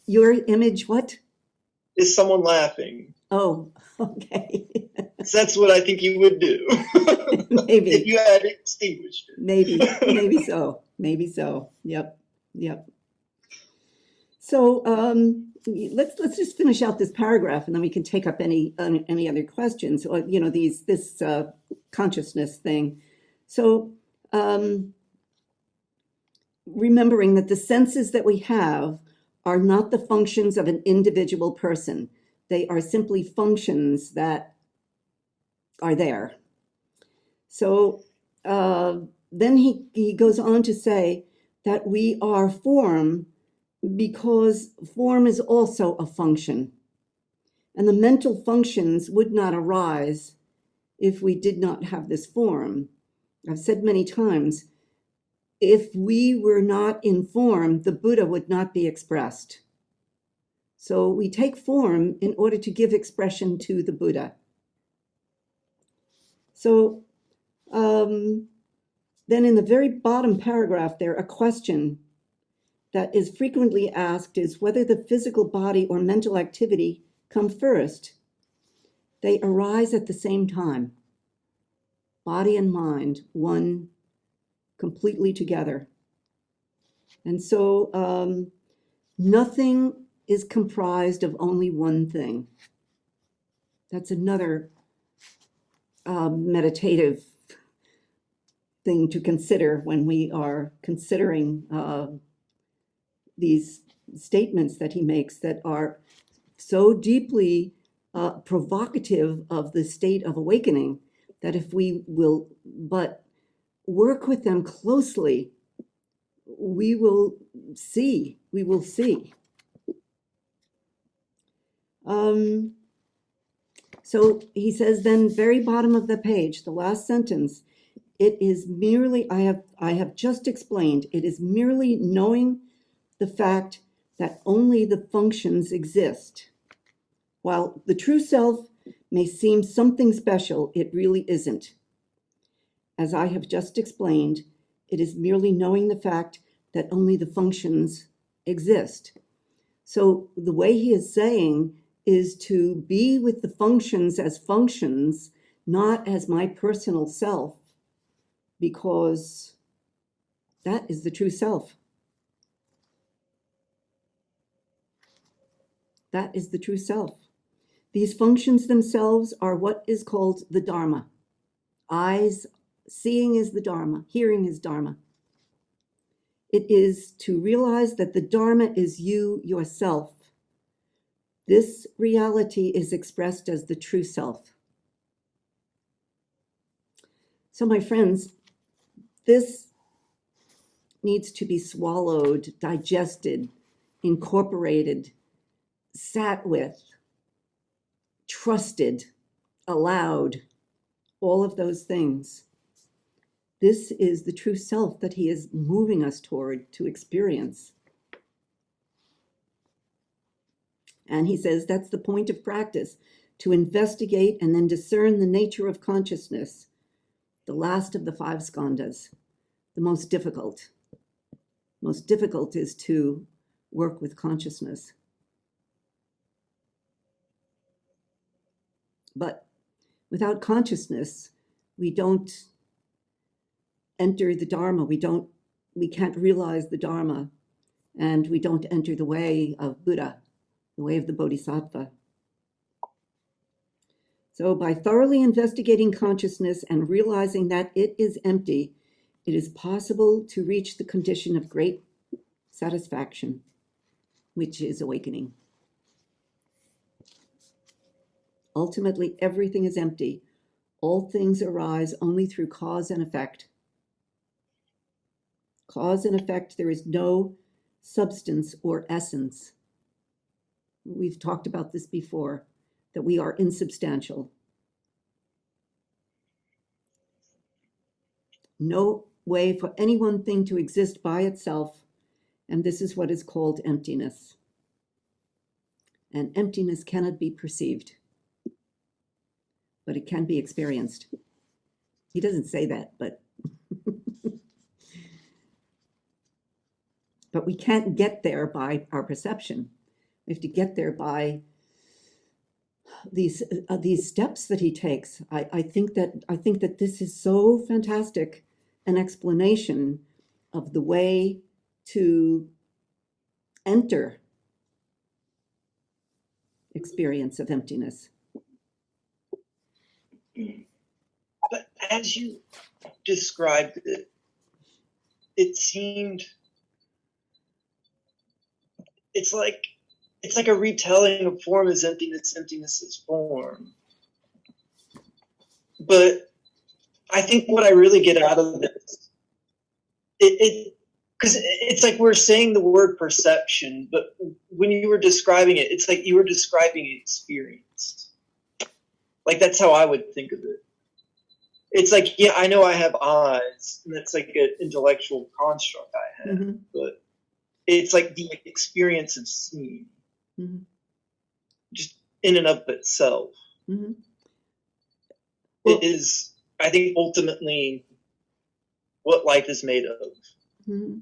Speaker 1: Your image, what?
Speaker 4: Is someone laughing.
Speaker 1: Oh, okay.
Speaker 4: So that's what I think you would do.
Speaker 1: Maybe.
Speaker 4: If you had extinguished it.
Speaker 1: Maybe so. Yep. So let's just finish out this paragraph, and then we can take up any other questions. Or this consciousness thing. So remembering that the senses that we have are not the functions of an individual person. They are simply functions that are there. So then he goes on to say that we are form because form is also a function. And the mental functions would not arise if we did not have this form. I've said many times, if we were not in form, the Buddha would not be expressed. So we take form in order to give expression to the Buddha. So then in the very bottom paragraph there, a question that is frequently asked is whether the physical body or mental activity come first. They arise at the same time. Body and mind, one completely together. And so nothing is comprised of only one thing. That's another meditative thing to consider when we are considering these statements that he makes that are so deeply provocative of the state of awakening, that if we will but work with them closely, we will see. So he says then, very bottom of the page, the last sentence, it is merely, I have just explained, it is merely knowing the fact that only the functions exist. While the true self may seem something special, it really isn't. As I have just explained, it is merely knowing the fact that only the functions exist. So the way he is saying is to be with the functions as functions, not as my personal self, because that is the true self. That is the true self. These functions themselves are what is called the Dharma. Eyes, seeing is the Dharma, hearing is Dharma. It is to realize that the Dharma is you, yourself. This reality is expressed as the true self. So, my friends, this needs to be swallowed, digested, incorporated, sat with, trusted, allowed, all of those things. This is the true self that he is moving us toward to experience. And he says that's the point of practice, to investigate and then discern the nature of consciousness, the last of the 5 skandhas, the most difficult. Most difficult is to work with consciousness. But without consciousness, we don't enter the Dharma. We can't realize the Dharma, and we don't enter the way of Buddha, the way of the Bodhisattva. So by thoroughly investigating consciousness and realizing that it is empty, it is possible to reach the condition of great satisfaction, which is awakening. Ultimately, everything is empty. All things arise only through cause and effect. Cause and effect, there is no substance or essence. We've talked about this before, that we are insubstantial. No way for any one thing to exist by itself, and this is what is called emptiness. And emptiness cannot be perceived, but it can be experienced. He doesn't say that, but but we can't get there by our perception. We have to get there by these steps that he takes. I think that this is so fantastic an explanation of the way to enter experience of emptiness.
Speaker 4: But as you described it, it seemed it's like a retelling of form as emptiness, emptiness is form. But I think what I really get out of this, because it's like we're saying the word perception, but when you were describing it, it's like you were describing experience. Like that's how I would think of it. It's like, yeah, I know I have eyes, and that's like an intellectual construct I have, but it's like the experience of seeing, just in and of itself. Well, it is, I think, ultimately what life is made of. And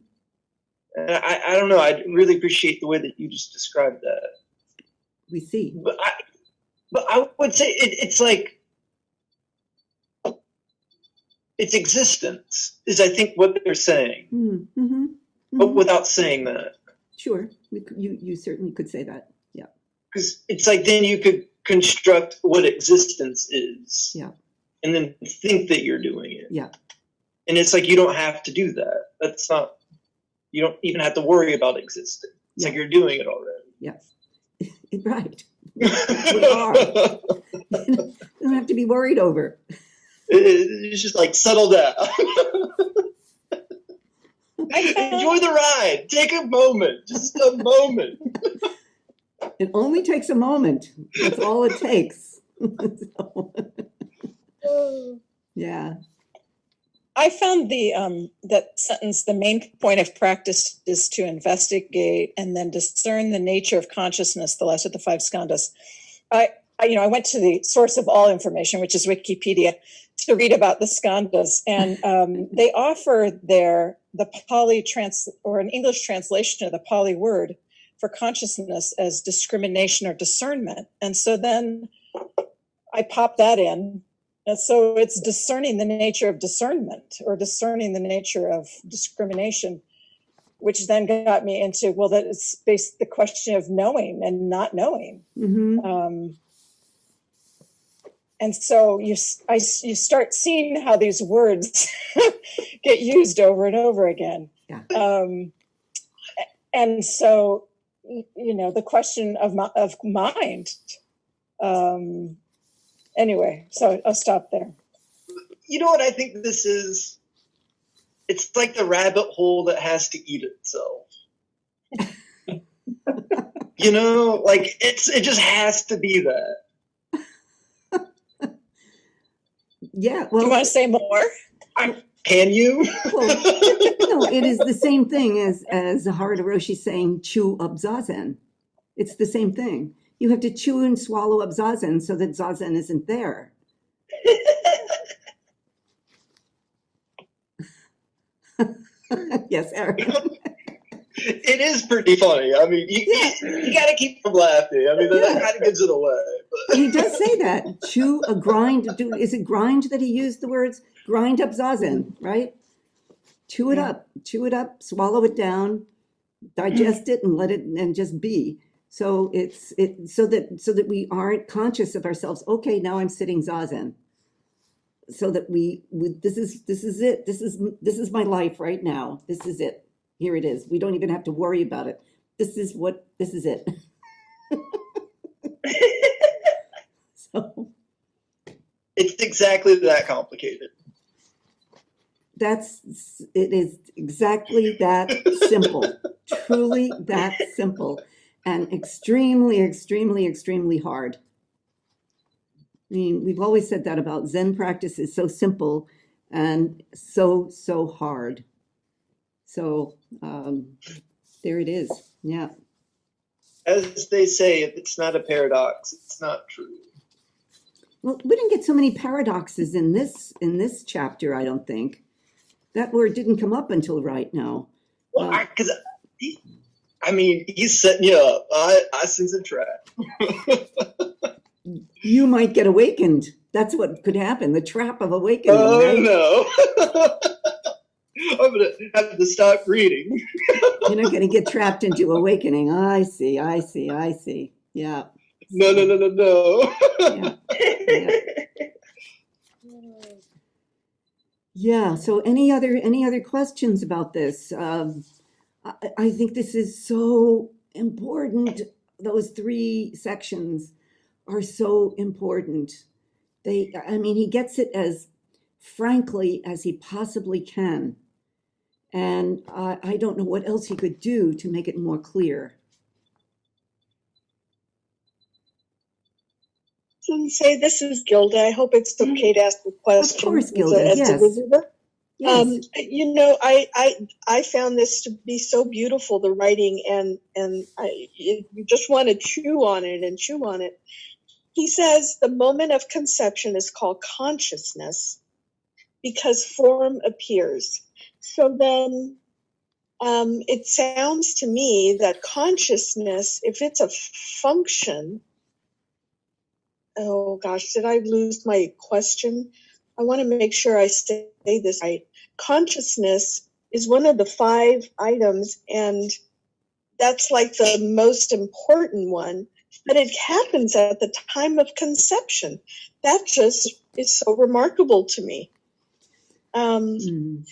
Speaker 4: I don't know, I really appreciate the way that you just described that.
Speaker 1: We see.
Speaker 4: But I would say it's like, it's existence is, I think, what they're saying. But without saying that.
Speaker 1: Sure, you certainly could say that, yeah.
Speaker 4: Because it's like then you could construct what existence is.
Speaker 1: Yeah.
Speaker 4: And then think that you're doing it.
Speaker 1: Yeah.
Speaker 4: And it's like, you don't have to do that. That's not, you don't even have to worry about existing. It's like you're doing it already.
Speaker 1: Yes. Right. We are. You don't have to be worried over.
Speaker 4: It's just like, settle down. Enjoy the ride. Take a moment. Just a moment.
Speaker 1: It only takes a moment. That's all it takes. Yeah.
Speaker 6: I found that sentence, the main point of practice is to investigate and then discern the nature of consciousness, the last of the five skandhas. I went to the source of all information, which is Wikipedia, to read about the skandhas, and they offer there the Pali or an English translation of the Pali word for consciousness as discrimination or discernment. And so then I popped that in. And so it's discerning the nature of discernment or discerning the nature of discrimination, which then got me into, well, that is based the question of knowing and not knowing.
Speaker 1: Mm-hmm.
Speaker 6: And so you start seeing how these words get used over and over again.
Speaker 1: Yeah.
Speaker 6: And so, the question of mind. Anyway, so I'll stop there.
Speaker 4: You know what I think this is? It's like the rabbit hole that has to eat itself. Like it just has to be that.
Speaker 1: Yeah. Well,
Speaker 6: do you want to say more?
Speaker 4: Can you?
Speaker 1: Well, no, it is the same thing as Harada Roshi saying chew up zazen. It's the same thing. You have to chew and swallow up zazen so that zazen isn't there. Yes, Eric.
Speaker 4: It is pretty funny. I mean, you got to keep from laughing. I mean, that kind of gives it away. But.
Speaker 1: He does say that. Chew a grind. Is it grind that he used the words? Grind up zazen, right? Chew it up, swallow it down, digest it, and let it and just be. So so that we aren't conscious of ourselves. Okay, now I'm sitting zazen. So that this is it. This is my life right now. This is it. Here it is. We don't even have to worry about it. This is it. So
Speaker 4: it's exactly that complicated.
Speaker 1: It is exactly that simple. Truly that simple. And extremely, extremely, extremely hard. I mean, we've always said that about Zen practice is so simple and so hard. So there it is. Yeah.
Speaker 4: As they say, if it's not a paradox, it's not true.
Speaker 1: Well, we didn't get so many paradoxes in this chapter, I don't think. That word didn't come up until right now.
Speaker 4: Well, he's setting you up. I sense a trap.
Speaker 1: You might get awakened. That's what could happen. The trap of awakening.
Speaker 4: Oh,
Speaker 1: right?
Speaker 4: No. I'm going to have to stop reading.
Speaker 1: You're not going to get trapped into awakening. I see. Yeah.
Speaker 4: No.
Speaker 1: Yeah. So any other questions about this? I think this is so important. Those 3 sections are so important. He gets it as frankly as he possibly can. And I don't know what else he could do to make it more clear.
Speaker 9: Sensei, this is Gilda. I hope it's okay to ask a question.
Speaker 1: Of course, Gilda,
Speaker 9: as
Speaker 1: yes.
Speaker 9: a visitor.
Speaker 1: Yes.
Speaker 9: I found this to be so beautiful, the writing, and you just want to chew on it. He says the moment of conception is called consciousness because form appears. So then it sounds to me that consciousness, if it's a function, oh gosh, did I lose my question? I want to make sure I say this right. Consciousness is one of the 5 items, and that's like the most important one, but it happens at the time of conception. That just is so remarkable to me.
Speaker 1: Mm.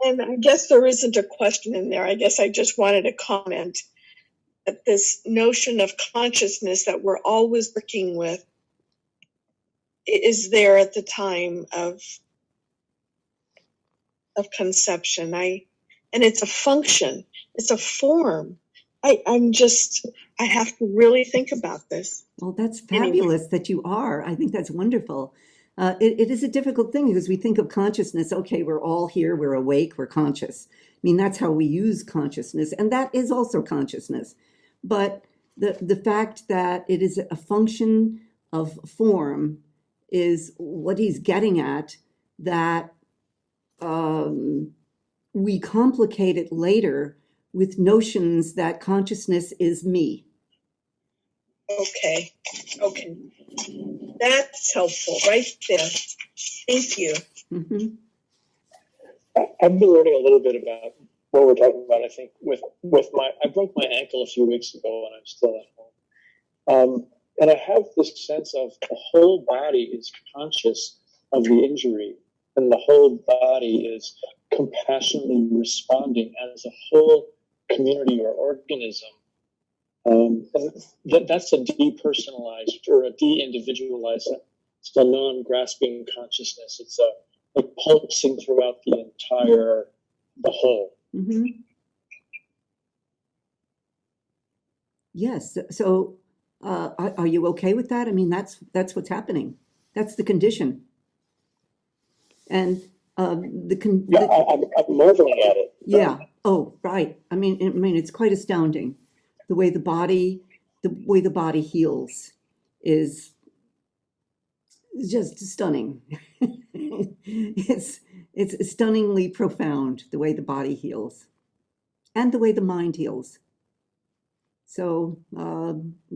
Speaker 9: And I guess there isn't a question in there. I guess I just wanted to comment that this notion of consciousness that we're always working with is there at the time of conception. And it's a function, it's a form. I have to really think about this.
Speaker 1: Well, that's
Speaker 9: Anyway.
Speaker 1: fabulous that you are. I think that's wonderful. It is a difficult thing because we think of consciousness, okay, we're all here, we're awake, we're conscious. I mean, that's how we use consciousness, and that is also consciousness. But the fact that it is a function of form is what he's getting at, that we complicate it later with notions that consciousness is me.
Speaker 9: Okay. That's helpful right there. Thank you.
Speaker 1: Mm-hmm.
Speaker 5: I've been learning a little bit about what we're talking about. I think with I broke my ankle a few weeks ago, and I'm still at home. And I have this sense of the whole body is conscious of the injury, and the whole body is compassionately responding as a whole community or organism. And that's a depersonalized or a de-individualized, it's a non-grasping consciousness. It's a pulsing throughout the whole.
Speaker 1: Mm-hmm. Yes. So are you okay with that? I mean, that's what's happening. That's the condition. And
Speaker 5: I'm marveling at it.
Speaker 1: Yeah. Oh, right. I mean, it's quite astounding. The way the body heals is just stunning. It's stunningly profound, the way the body heals and the way the mind heals. So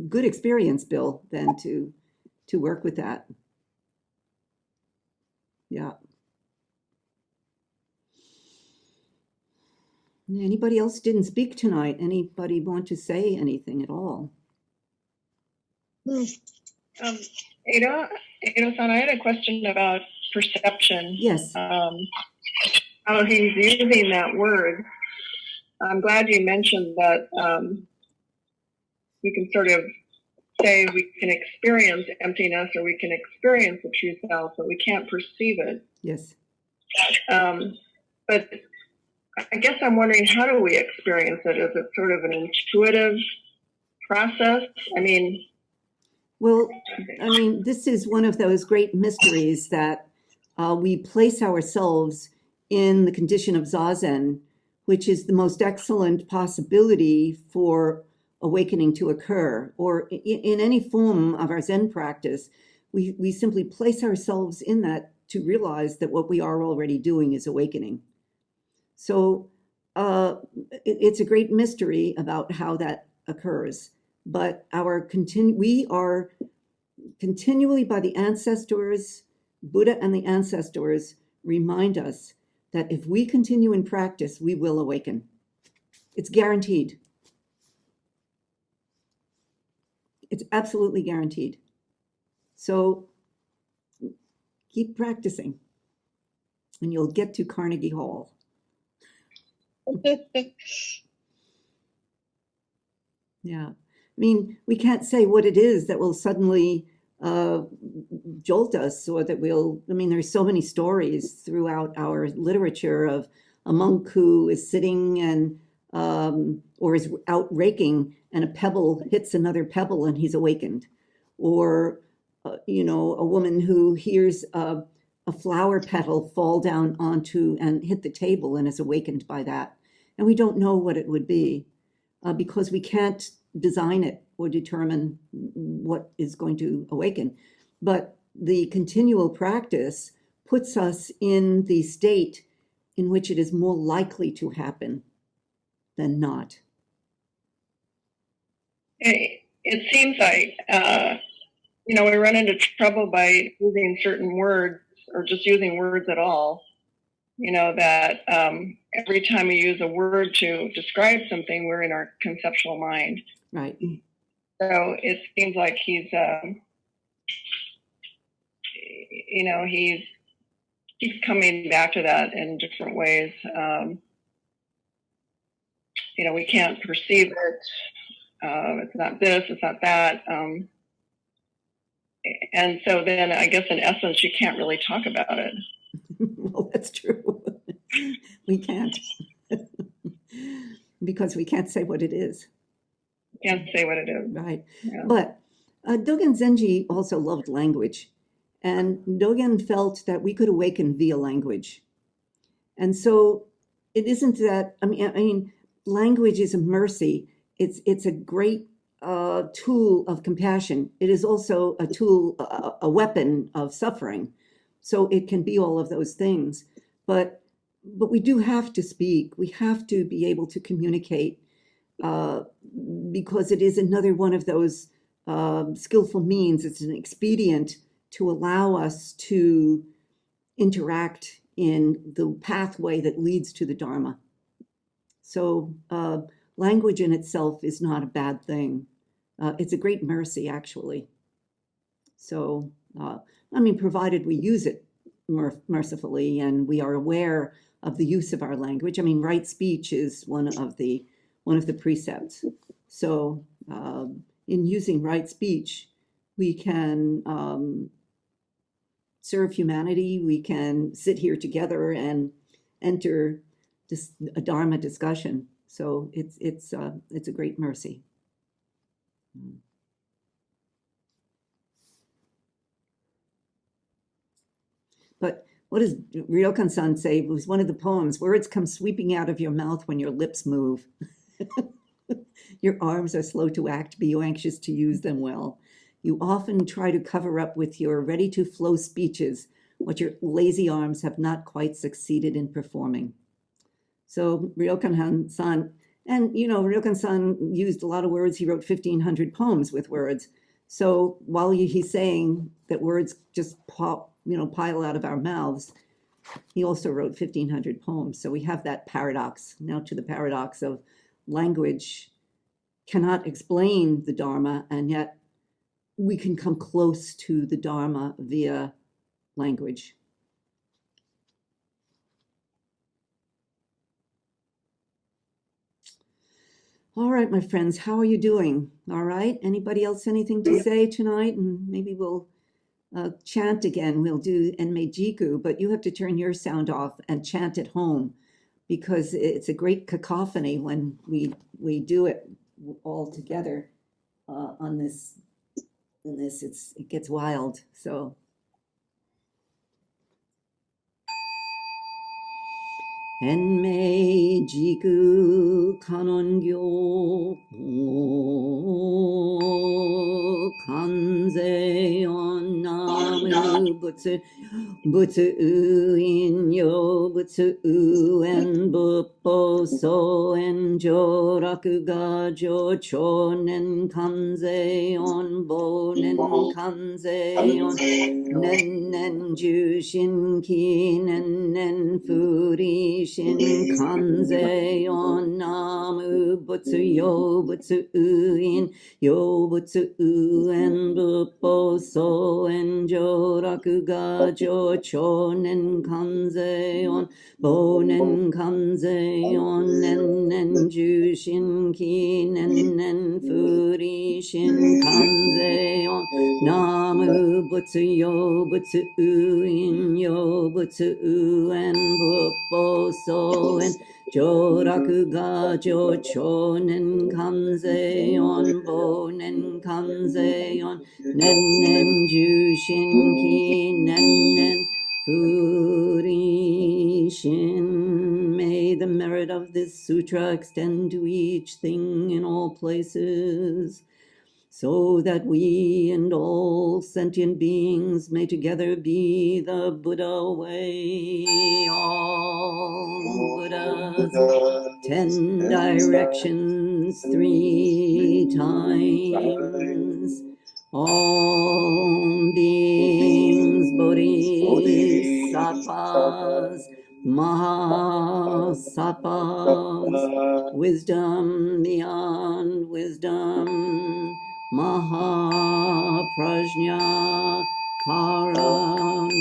Speaker 1: good experience, Bill, then to work with that. Yeah. Anybody else didn't speak tonight? Anybody want to say anything at all?
Speaker 10: Ada-san, I had a question about perception.
Speaker 1: Yes.
Speaker 10: How he's using that word. I'm glad you mentioned that we can sort of say we can experience emptiness or we can experience the true self, but we can't perceive it.
Speaker 1: Yes.
Speaker 10: But I guess I'm wondering, how do we experience it? Is it sort of an intuitive process?
Speaker 1: Well, this is one of those great mysteries that we place ourselves in the condition of Zazen, which is the most excellent possibility for awakening to occur, or in any form of our Zen practice. We simply place ourselves in that to realize that what we are already doing is awakening. So it's a great mystery about how that occurs. But we are continually, by the ancestors, Buddha and the ancestors remind us that if we continue in practice, we will awaken. It's guaranteed. It's absolutely guaranteed. So keep practicing and you'll get to Carnegie Hall. Yeah. We can't say what it is that will suddenly jolt us, or that there's so many stories throughout our literature of a monk who is sitting and or is out raking and a pebble hits another pebble and he's awakened. Or, a woman who hears a flower petal fall down onto and hit the table and is awakened by that. And we don't know what it would be because we can't design it or determine what is going to awaken. But the continual practice puts us in the state in which it is more likely to happen than not.
Speaker 10: It seems like, we run into trouble by using certain words or just using words at all. That every time we use a word to describe something, we're in our conceptual mind.
Speaker 1: Right.
Speaker 10: So it seems like he's keep coming back to that in different ways. You know, we can't perceive it. It's not this, it's not that. And so then I guess in essence, you can't really talk about it.
Speaker 1: Well, that's true. We can't. Because we can't say what it is.
Speaker 10: Can't say what it is.
Speaker 1: Right.
Speaker 10: Yeah.
Speaker 1: But Dogen Zenji also loved language. And Dogen felt that we could awaken via language. And so it isn't that, I mean, language is a mercy. It's a great tool of compassion. It is also a tool, a weapon of suffering. So it can be all of those things. But we do have to speak. We have to be able to communicate because it is another one of those skillful means. It's an expedient to allow us to interact in the pathway that leads to the Dharma. So language in itself is not a bad thing. It's a great mercy, actually. So, I mean, provided we use it mercifully and we are aware of the use of our language. I mean, right speech is one of the precepts. So, in using right speech, we can serve humanity. We can sit here together and enter a Dharma discussion. So it's a great mercy. But what does Ryokan-san say? It was one of the poems. Words come sweeping out of your mouth when your lips move. Your arms are slow to act. Be you anxious to use them well. You often try to cover up with your ready-to-flow speeches what your lazy arms have not quite succeeded in performing. So Ryokan-san, and you know, Ryokan-san used a lot of words. He wrote 1,500 poems with words. So while he's saying that words just pile out of our mouths, he also wrote 1,500 poems. So we have that paradox. Now to the paradox of language cannot explain the Dharma, and yet we can come close to the Dharma via language. All right, my friends, how are you doing? All right. Anybody else anything to say tonight? And maybe we'll chant again. We'll do Enmei-jiku, but you have to turn your sound off and chant at home because it's a great cacophony when we do it all together on this. In this, it gets wild. So. Enmei-jiku kanongyo kanze on namu butsu in yo butsu en buppo so en joraku ga jo chonen kanze on bonen kanze on nen jushin ki nen furi shin kanze on namu butsu yo butsu in yo butsu en buppo so en joraku ga jo chonen kanze on bonen kanze on nen jushin ki nen furi shin kanze on namu butsu yo butsu in yo butsu en buppo so en joraku ga jo chonen kanze on bonen kanze on nen jushin ki nen furi shin. May the merit of this sutra extend to each thing in all places, so that we and all sentient beings may together be the Buddha way. All Buddhas, 10 directions, 3 times. All beings, bodhisattvas, mahasattvas, wisdom beyond wisdom, Mahaprajna, Paramita.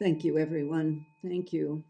Speaker 1: Thank you, everyone. Thank you.